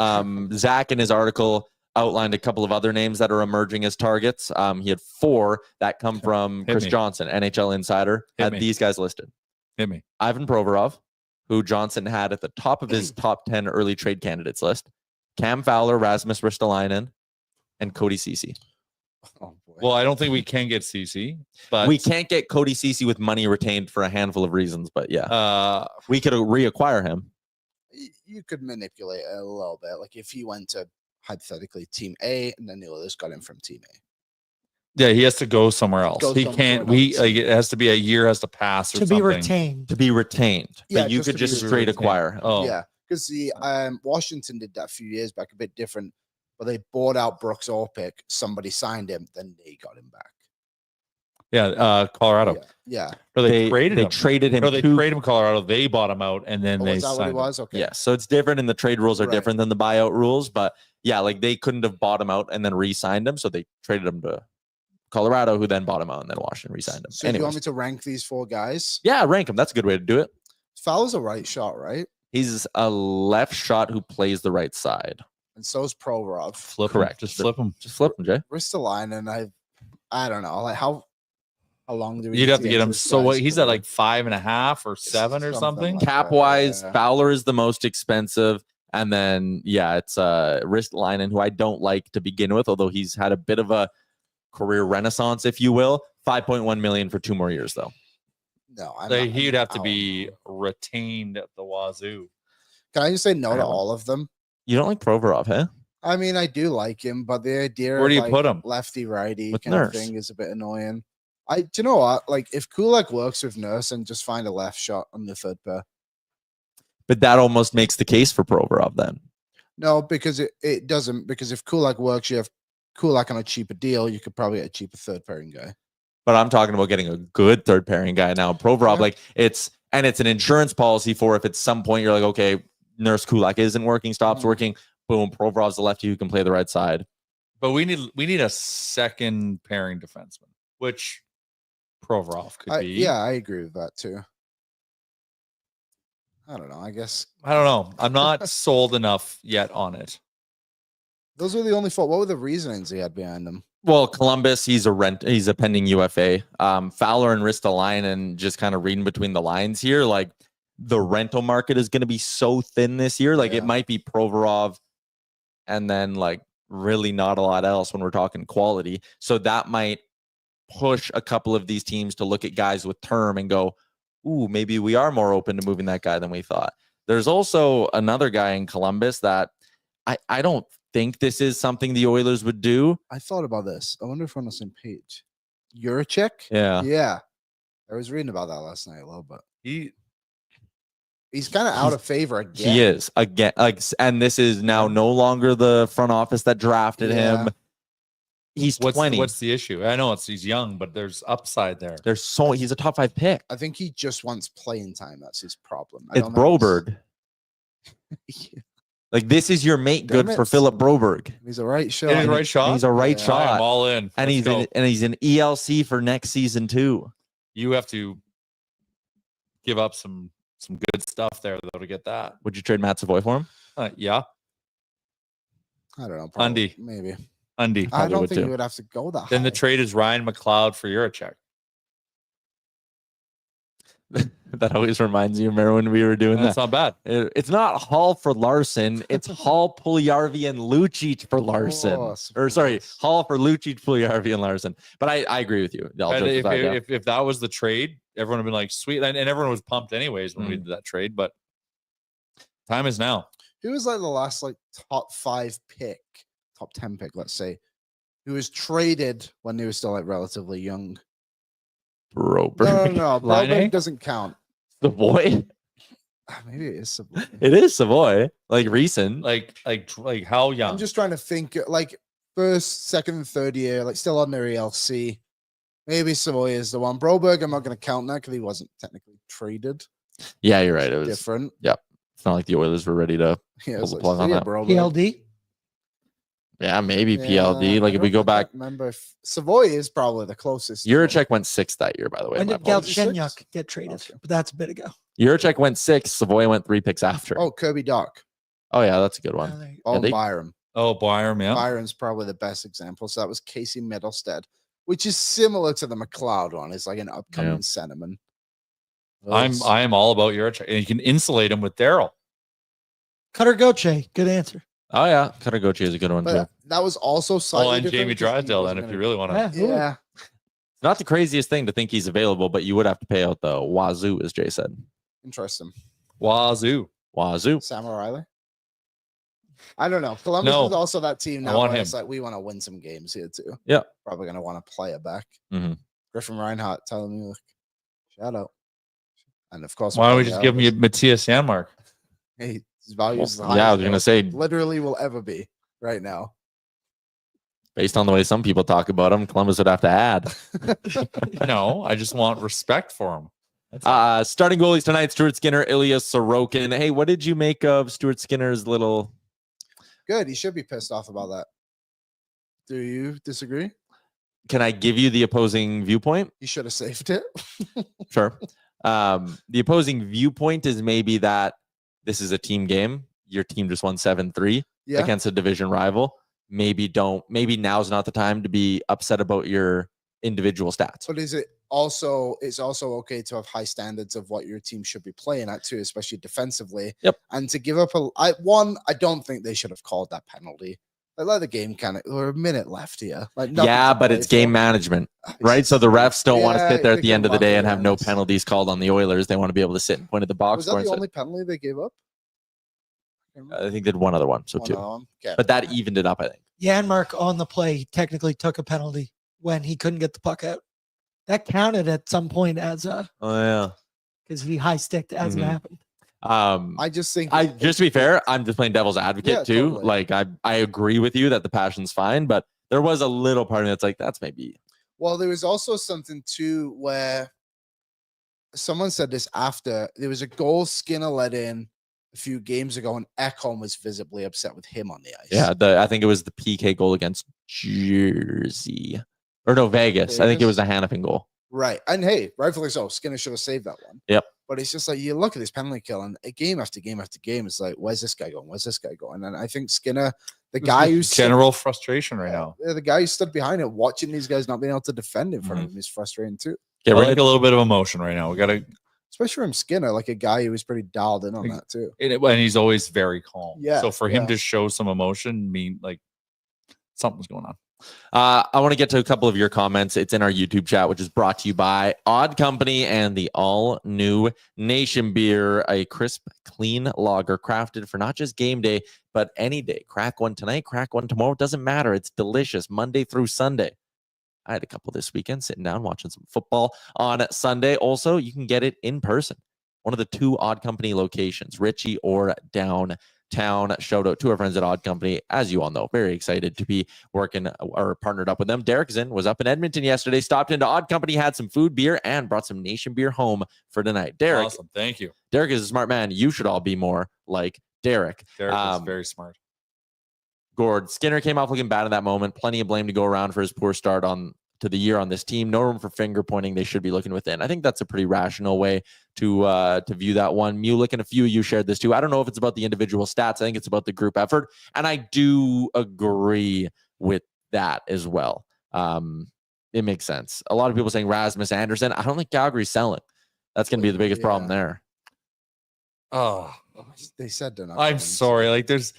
Zach in his article outlined a couple of other names that are emerging as targets. He had 4 that come from Chris Johnson, NHL Insider, had these guys listed. Hit me. Ivan Provorov, who Johnson had at the top of his top 10 early trade candidates list. Cam Fowler, Rasmus Ristolainen, and Cody Ceci. Oh, boy. Well, I don't think we can get CC, but we can't get Cody Ceci with money retained for a handful of reasons. But we could reacquire him. You could manipulate it a little bit. Like if he went to hypothetically Team A and then the others got him from Team A. Yeah, he has to go somewhere else. He can't. It has to be a year has to pass or to something. be retained. To be retained. Yeah, but you could just straight acquire him. Oh, yeah, because the Washington did that a few years back, a bit different. But they bought out Brooks Orpik. Somebody signed him, then they got him back. Yeah, Colorado. Yeah. Or they traded him. They traded him. Or they traded him Colorado. They bought him out, and then they is that signed what it him. was? Okay. Yeah, so it's different, and the trade rules are different than the buyout rules. But yeah, like they couldn't have bought him out and then re-signed him, so they traded him to Colorado, who then bought him out, and then Washington re-signed him. So you want me to rank these 4 guys? Yeah, rank him. That's a good way to do it. Fowler's a right shot, right? He's a left shot who plays the right side. And so's Provorov. Correct. Just flip him. Just flip him, Jay. Ristolainen, I don't know. Like how long do we? You'd have to get him. So what? He's at like 5.5 or 7 or something. like Cap that, wise, yeah. Fowler is the most expensive. And then, it's Ristolainen, who I don't like to begin with, although he's had a bit of a career renaissance, if you will. $5.1 million for 2 more years, though. No, He'd have to be retained at the wazoo. Can I just say no to all of them? You don't like Provorov, huh? I mean, I do like him, but the idea Where do you of put him? lefty righty With kind of Nurse. thing is a bit annoying. Do you know what? Like if Kulak works with Nurse and just find a left shot on the third pair. But that almost makes the case for Provorov then. No, because it doesn't. Because if Kulak works, you have Kulak on a cheaper deal, you could probably get a cheaper third pairing guy. But I'm talking about getting a good third pairing guy now. Provorov, Yeah. like it's an insurance policy for if at some point you're like, okay, Nurse Kulak isn't working, stops working, boom, Provorov's the lefty who can play the right side. But we need a second pairing defenseman, which Provorov could be. Yeah, I agree with that too. I don't know. I guess I don't know. I'm not sold enough yet on it. those were the only fault. What were the reasonings he had behind them? Well, Columbus, he's a pending UFA. Fowler and Ristolainen, just kind of reading between the lines here, like the rental market is going to be so thin this year. Like it might be Provorov and then like really not a lot else when we're talking quality. So that might push a couple of these teams to look at guys with term and go, ooh, maybe we are more open to moving that guy than we thought. There's also another guy in Columbus that I don't think this is something the Oilers would do. I thought about this. I wonder if we're on the same page. Yaremchuk? Yeah. Yeah. I was reading about that last night a little bit. He's kind of out He's- of favor again. He is again, like, and this is now no longer the front office that drafted Yeah. him. He's 20. What's the issue? I know he's young, but there's upside there. He's a top 5 pick. I think he just wants playing time. That's his problem. I It's don't know if Broberg. Like this is your mate good Damn for it. Philip Broberg. He's a right shot. He's a right shot. He's a right Yeah. shot. I'm all in. And he's an ELC for next season too. You have to give up some good stuff there though to get that. Would you trade Matt Savoy for him? Yeah, I don't know. Undy. Maybe. Undy. I Probably don't would think too. you would have to go that Then the high. trade is Ryan McLeod for Yaremchuk. That always reminds you. Remember when we were doing That's that? not bad. It's not Hall for Larson. It's Hall, Puljujarvi, and Lucic for Larson. Oh, Or sorry, surprise. Hall for Lucic, Puljujarvi, and Larson. But I agree with you. All And jokes aside, yeah. if that was the trade, everyone would have been like, sweet. And everyone was pumped anyways when we did that trade. But time is now. Who was like the last like top 5 pick, top 10 pick, let's say, who was traded when they were still like relatively young? Broberg. No. Line A? Broberg doesn't count. Savoy. Maybe it is. Savoy. It is Savoy. Like recent. Like how young? I'm just trying to think like first, second, and third year, like still on their ELC. Maybe Savoy is the one. Broberg, I'm not going to count that because he wasn't technically traded. Yeah, you're right. It was Different. It's not like the Oilers were ready to Yeah, pull it's the like, plug on yeah, that. Broberg. PLD. Yeah, maybe Yeah, PLD. Like I if we don't go think I back, remember if Savoy is probably the closest. Yuracek went 6th that year, by the way. When My did apologies. Galchenyuk get traded? Okay. But that's a bit ago. Yuracek went 6th. Savoy went 3 picks after. Oh, Kirby Doc. Oh yeah, that's a good one. There you Oh, they- Byram. Oh, Byram, yeah. Byron's probably the best example. So that was Casey Middlestead, which is similar to the McLeod one. It's like an upcoming centerman. I am all about Yaremchuk. And you can insulate him with Daryl. Cutter Goche. Good answer. Oh yeah, Katagochi is a good one too. But that was also slightly Oh, and different Jamie because he Drysdale then, wasn't if you gonna- really want to. Yeah. Yeah, Not the craziest thing to think he's available, but you would have to pay out the wazoo, as Jay said. interesting. Wazoo. Wazoo. Sam O'Reilly. I don't know. Columbus No. is also that team I now want where him. it's like we want to win some games here too. Yeah. Probably gonna want to play it back. Mhm. Griffin Reinhardt telling me, look, shout out. And of course, Why don't we Matty just give him Albers. Matthias Janmark? Hey, his value is the Yeah, I highest was gonna though, say, literally will ever be right now. based on the way some people talk about him, Columbus would have to add. No, I just want respect for him. That's all. Starting goalies tonight: Stuart Skinner, Ilya Sorokin. Hey, what did you make of Stuart Skinner's little? Good. He should be pissed off about that. Do you disagree? Can I give you the opposing viewpoint? He should have saved it. Sure. The opposing viewpoint is maybe that this is a team game. Your team just won 7-3 Yeah. against a division rival. Maybe now's not the time to be upset about your individual stats. But is it also, it's also okay to have high standards of what your team should be playing at too, especially defensively. Yep. And to give up I don't think they should have called that penalty. Like, let the game kind of, or a minute left here. Like, nothing Yeah, to but play it's game for. management, right? So the refs don't want to Yeah, sit there they at the can end of the love day it, and have no yes. penalties called on the Oilers. They want to be able to sit and point at the box Was score. that the instead. only penalty they gave up? I think they did one other one, so One two. other one? Okay. But that evened it up, I think. Janmark on the play technically took a penalty when he couldn't get the puck out. That counted at some point as a Oh yeah. because he high sticked as it Mhm. happened. I just think Just to be fair, I'm just playing devil's advocate Yeah, too. totally. Like I agree with you that the passion's fine, but there was a little part of me that's like, that's maybe. Well, there was also something too where someone said this after there was a goal Skinner let in a few games ago, and Ekholm was visibly upset with him on the ice. Yeah, I think it was the PK goal against Jersey. Or no, Vegas. I think it was the Hannafin goal. Right. And hey, rightfully so. Skinner should have saved that one. Yep. But it's just like you look at this penalty kill, and game after game after game, it's like, where's this guy going? Where's this guy going? And I think Skinner, the guy who's general frustration right now. The guy who stood behind it, watching these guys not being able to defend in front of him is frustrating too. I like a little bit of emotion right now. We got to, especially from Skinner, like a guy who was pretty dialed in on that too. And he's always very calm. Yeah. So for him to show some emotion, like something's going on. I want to get to a couple of your comments. It's in our YouTube chat, which is brought to you by Odd Company and the all-new Nation Beer, a crisp, clean lager crafted for not just game day, but any day. Crack one tonight, crack one tomorrow. It doesn't matter. It's delicious Monday through Sunday. I had a couple this weekend sitting down watching some football on Sunday. Also, you can get it in person. One of the 2 Odd Company locations, Richie or downtown. Shout out to our friends at Odd Company. As you all know, very excited to be working or partnered up with them. Derek Zinn was up in Edmonton yesterday, stopped into Odd Company, had some food, beer, and brought some Nation Beer home for tonight. Derek, awesome. Thank you. Derek is a smart man. You should all be more like Derek. Derek is very smart. Gord, Skinner came off looking bad in that moment. Plenty of blame to go around for his poor start to the year on this team. No room for finger pointing. They should be looking within. I think that's a pretty rational way to view that one. Mulick and a few of you shared this too. I don't know if it's about the individual stats. I think it's about the group effort. And I do agree with that as well. It makes sense. A lot of people saying Rasmus Anderson. I don't think Calgary's selling. That's going to be the biggest problem there. Oh, they said they're not. I'm sorry. Like there's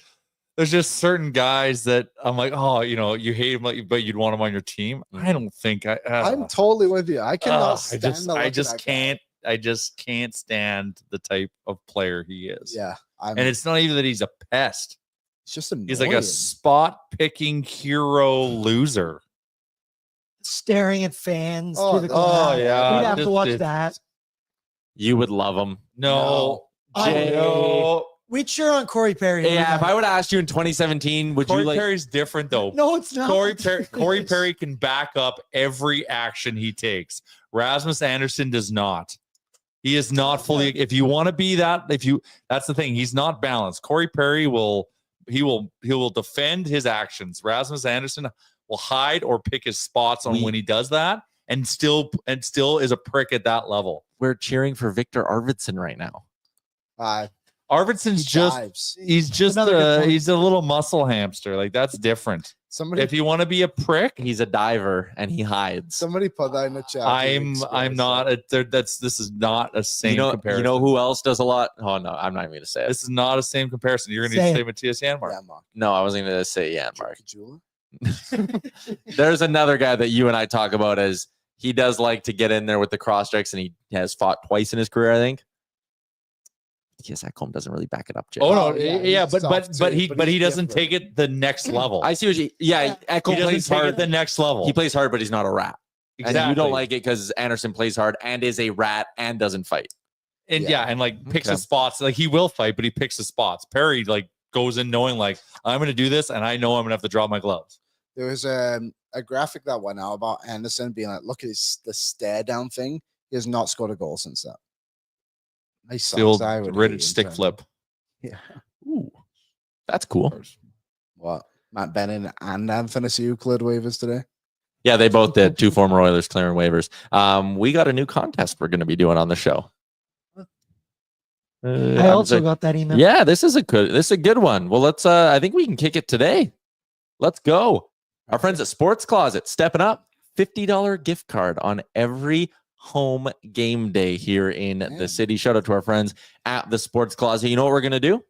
just certain guys that I'm like, oh, you hate him, but you'd want him on your team. I don't think I'm totally with you. I cannot stand the look I just of that can't. I just can't stand the type of player he is. Yeah. And it's not even that he's a pest. It's just annoying. He's like a spot picking hero loser. Staring at fans. Oh, through the oh, glass. yeah. We'd have to watch that. You would love him. No. Jay. No. We'd cheer on Corey Perry. Yeah, if I would have asked you in 2017, would Corey you like? Perry's different though. No, it's not. Corey Perry can back up every action he takes. Rasmus Anderson does not. He is not fully. If you want to be that, that's the thing. He's not balanced. Corey Perry will defend his actions. Rasmus Anderson will hide or pick his spots on when he does that, and still is a prick at that level. We're cheering for Victor Arvidsson right now. Arvidsson's he's a little muscle hamster. Like that's different. If you want to be a prick, he's a diver and he hides. Somebody put that in the chat. I'm not. This is not a same comparison. You know who else does a lot? Oh no, I'm not even going to say it. This is not a same comparison. You're going to say Matthias Janmark. No, I wasn't going to say Janmark. There's another guy that you and I talk about as he does like to get in there with the cross checks, and he has fought twice in his career, I think. Yes, Ekholm doesn't really back it up, Jay. Oh no, yeah, but he doesn't take it the next level. I see what you. Yeah, Ekholm plays hard at the next level. He plays hard, but he's not a rat. Exactly. And you don't like it because Anderson plays hard and is a rat and doesn't fight. And and like picks his spots. Like he will fight, but he picks his spots. Perry like goes in knowing like I'm going to do this, and I know I'm going to have to drop my gloves. There was a graphic that went out about Anderson being like, look at the stare down thing. He has not scored a goal since that. Nice the old Reddit stick flip. Yeah. Ooh, that's cool. What? Matt Benning and Anthony cleared waivers today? Yeah, they both did. 2 former Oilers clearing waivers. We got a new contest we're going to be doing on the show. I also got that email. Yeah, this is a good one. Well, let's I think we can kick it today. Let's go. Our friends at Sports Closet stepping up. $50 gift card on every home game day here in the city. Shout out to our friends at the Sports Closet. You know what we're going to do?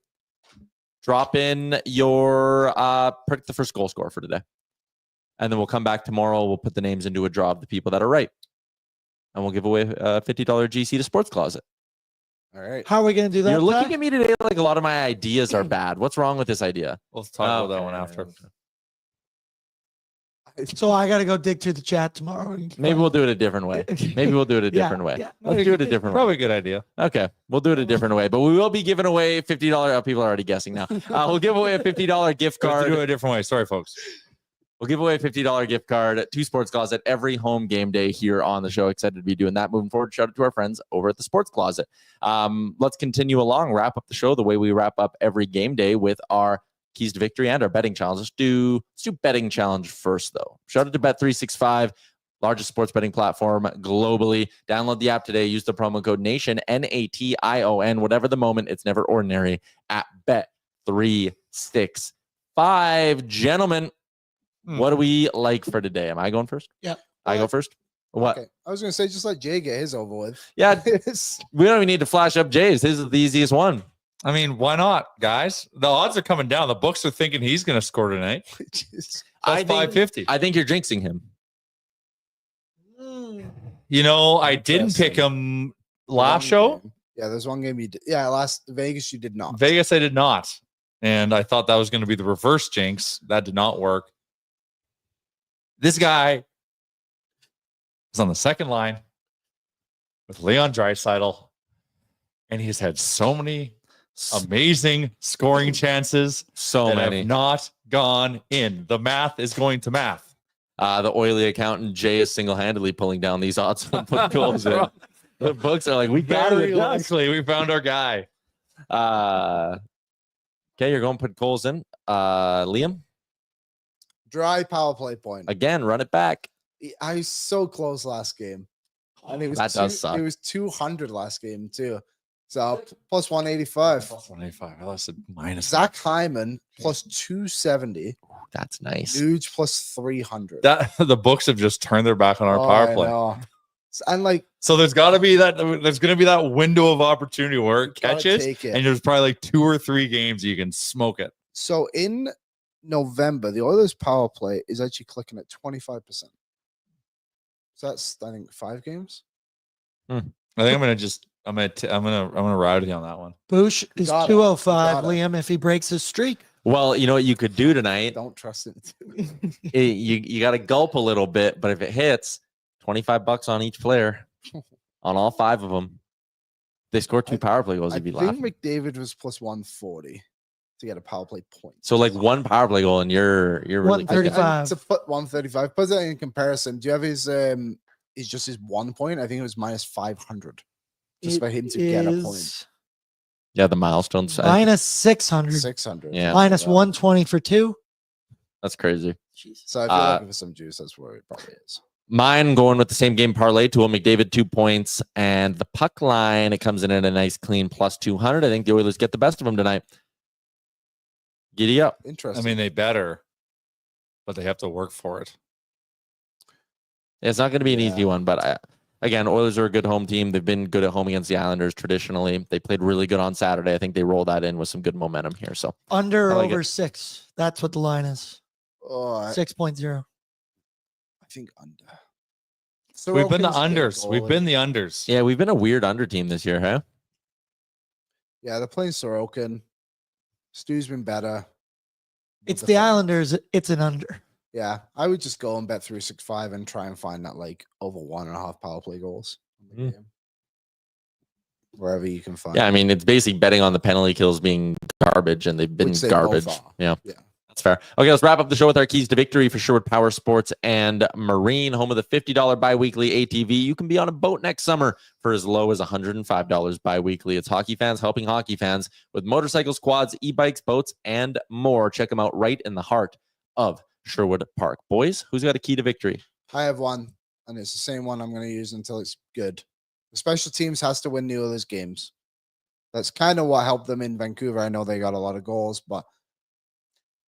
Drop in your predict the first goal scorer for today. And then we'll come back tomorrow. We'll put the names into a draw of the people that are right. And we'll give away a $50 GC to Sports Closet. All right. How are we going to do that? You're looking at me today like a lot of my ideas are bad. What's wrong with this idea? We'll talk about that one after. So I got to go dig through the chat tomorrow. Maybe we'll do it a different way. Maybe we'll do it a different way. Yeah. Let's do it a different way. Probably a good idea. Okay. We'll do it a different way. But we will be giving away $50. Oh, people are already guessing now. We'll give away a $50 gift card. Do it a different way. Sorry, folks. We'll give away a $50 gift card to Sports Closet every home game day here on the show. Excited to be doing that moving forward. Shout out to our friends over at the Sports Closet. Let's continue along, wrap up the show the way we wrap up every game day with our keys to victory and our betting challenge. Let's do betting challenge first, though. Shout out to Bet365, largest sports betting platform globally. Download the app today. Use the promo code NATION, NATION, whatever the moment. It's never ordinary at Bet365. Gentlemen, what do we like for today? Am I going first? Yeah. I go first? What? Okay. I was going to say, just let Jay get his over with. Yeah. We don't even need to flash up Jay's. His is the easiest one. I mean, why not, guys? The odds are coming down. The books are thinking he's going to score tonight. Plus 550. I think you're jinxing him. You know, I didn't pick him last show. Game. Yeah, there's one game you did. Yeah, last Vegas you did not. Vegas I did not. And I thought that was going to be the reverse jinx. That did not work. This guy is on the second line with Leon Draisaitl, and he's had so many amazing scoring chances. So many have not gone in. The math is going to math. The oily accountant Jay is single-handedly pulling down these odds and put goals in. The books are like, we got it. Actually, we found our guy. Okay, you're going to put goals in. Liam? Dry power play point. Again, run it back. I was so close last game. And it was That does suck. It was 200 last game, too. So plus 185. Plus 185. I lost a minus. Zach Hyman plus 270. That's nice. Nuge plus 300. That the books have just turned their back on our power play. And like, so there's got to be that. There's going to be that window of opportunity where it catches, and there's probably like 2 or 3 games you can smoke it. So in November, the Oilers power play is actually clicking at 25%. So that's, I think, 5 games. I think I'm gonna ride with you on that one. Boosh is 205. Liam, if he breaks his streak. Well, you know what you could do tonight? Don't trust it. You got to gulp a little bit, but if it hits, $25 on each player, on all 5 of them. They score 2 power play goals. You'd be laughing. I think McDavid was plus 140 to get a power play point. So like 1 power play goal, and you're really 135. To put 135. Put that in comparison. Do you have his just his 1 point? I think it was minus 500 just for him to get a point. Yeah, the milestones. Minus 600. 600. Yeah. Minus 120 for 2. That's crazy. So if you're looking for some juice, that's where it probably is. Mine going with the same game parlay tool. McDavid 2 points, and the puck line, it comes in at a nice clean plus 200. I think the Oilers get the best of them tonight. Giddy up. Interesting. I mean, they better, but they have to work for it. It's not going to be an easy one, but again, Oilers are a good home team. They've been good at home against the Islanders traditionally. They played really good on Saturday. I think they rolled that in with some good momentum here. So under or over 6. That's what the line is. 6.0. I think under. So we've been the unders. We've been the unders. Yeah, we've been a weird under team this year, huh? Yeah, they're playing Sorokin. Stu's been better. It's the Islanders. It's an under. Yeah, I would just go and bet 365 and try and find that like over 1.5 power play goals. Wherever you can find. Yeah, I mean, it's basically betting on the penalty kills being garbage, and they've been garbage. Yeah. That's fair. Okay, let's wrap up the show with our keys to victory for Sherwood Power Sports and Marine, home of the $50 biweekly ATV. You can be on a boat next summer for as low as $105 biweekly. It's hockey fans helping hockey fans with motorcycles, quads, e-bikes, boats, and more. Check them out right in the heart of Sherwood Park. Boys, who's got a key to victory? I have one, and it's the same one I'm going to use until it's good. The special teams has to win the Oilers games. That's kind of what helped them in Vancouver. I know they got a lot of goals, but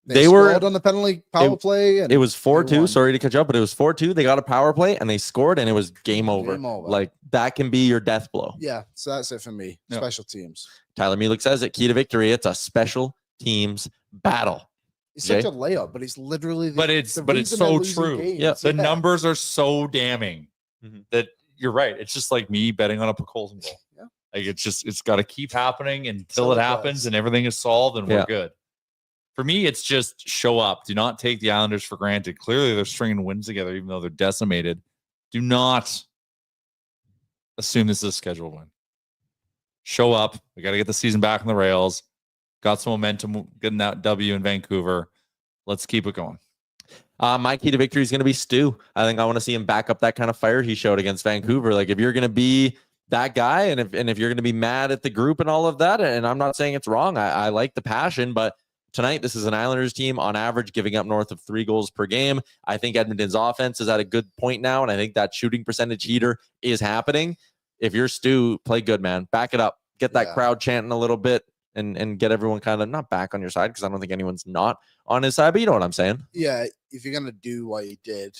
they were on the penalty power play. And it was 4-2. Sorry to catch up, but it was 4-2. They got a power play and they scored, and it was game over. Like, that can be your death blow. Yeah, so that's it for me. Yep. Special teams. Tyler Mielek says it. Key to victory. It's a special teams battle. It's such a layup, but it's literally. But it's so true. Yeah, the numbers are so damning that you're right. It's just like me betting on a Colson goal. Yeah, like it's got to keep happening until it happens and everything is solved and we're good. For me, it's just show up. Do not take the Islanders for granted. Clearly, they're stringing wins together, even though they're decimated. Do not assume this is a scheduled win. Show up. We got to get the season back on the rails. Got some momentum getting that W in Vancouver. Let's keep it going. My key to victory is going to be Stu. I think I want to see him back up that kind of fire he showed against Vancouver. Like if you're going to be that guy, and if you're going to be mad at the group and all of that, and I'm not saying it's wrong, I like the passion, but tonight this is an Islanders team on average giving up north of 3 goals per game. I think Edmonton's offense is at a good point now, and I think that shooting percentage heater is happening. If you're Stu, play good, man. Back it up. Get that crowd chanting a little bit. And get everyone kind of not back on your side, because I don't think anyone's not on his side, but you know what I'm saying? Yeah, if you're gonna do what you did,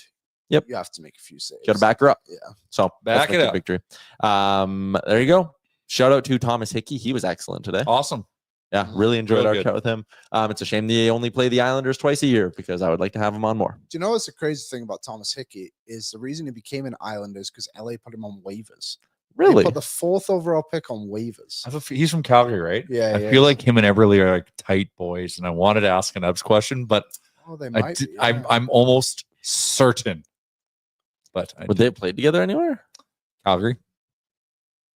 you have to make a few saves. Got to back her up. Yeah. So Back it up. Victory. There you go. Shout out to Thomas Hickey. He was excellent today. Awesome. Yeah, really enjoyed Real our good. chat with him. It's a shame they only play the Islanders twice a year, because I would like to have him on more. Do you know what's the crazy thing about Thomas Hickey is the reason he became an Islander is because LA put him on waivers. Really? They put the 4th overall pick on waivers. He's from Calgary, right? Yeah, I feel like him and Everly are like tight boys, and I wanted to ask an Ebbs question, but they might be, I'm almost certain. But Would they have played together anywhere? Calgary?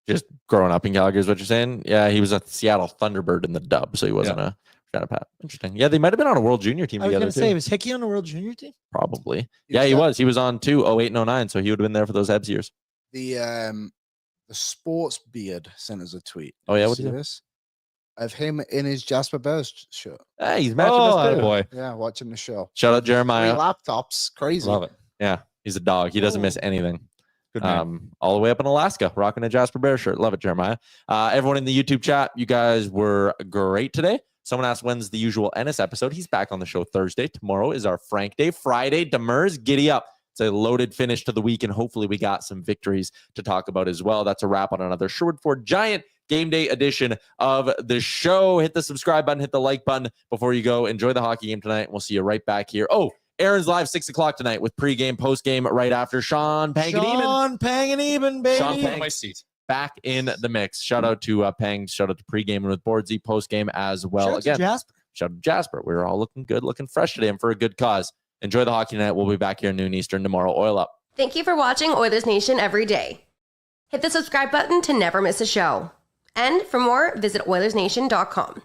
Just growing up in Calgary is what you're saying? Yeah, he was a Seattle Thunderbird in the dub, so he wasn't a Pat. Interesting. Yeah, they might have been on a World Junior team I was together going to too. say, was Hickey on the World Junior team? Probably. He was. He was on too, 08 and 09, so he would have been there for those Ebbs years. The sports beard sent us a tweet. Oh, yeah? Did you What see did he this? Of him in his Jasper Bears shirt. Hey, he's matching us too. Boy. Yeah, watching the show. Shout out 3 Jeremiah. laptops. Crazy. Love it. Yeah, he's a dog. He doesn't miss anything. Good man. All the way up in Alaska, rocking a Jasper Bear shirt. Love it, Jeremiah. Everyone in the YouTube chat, you guys were great today. Someone asked, when's the usual Ennis episode? He's back on the show Thursday. Tomorrow is our Frank Day. Friday, Demers, giddy up. It's a loaded finish to the week, and hopefully we got some victories to talk about as well. That's a wrap on another Sherwood Ford Giant Game Day edition of the show. Hit the subscribe button, hit the like button before you go. Enjoy the hockey game tonight. We'll see you right back here. Oh, Aaron's live 6 o'clock tonight with pregame, postgame right after Sean Pang and Eben. Sean Pang and Eben, baby. Sean Pang My seat. back in the mix. Shout out to Pang. Shout out to pregame with Boardsy, postgame as well. Shout out to Again, Jasper. shout out to Jasper. We're all looking good, looking fresh today, and for a good cause. Enjoy the hockey night. We'll be back here noon Eastern tomorrow. Oil up. Thank you for watching Oilers Nation Every Day. Hit the subscribe button to never miss a show. And for more, visit OilersNation.com.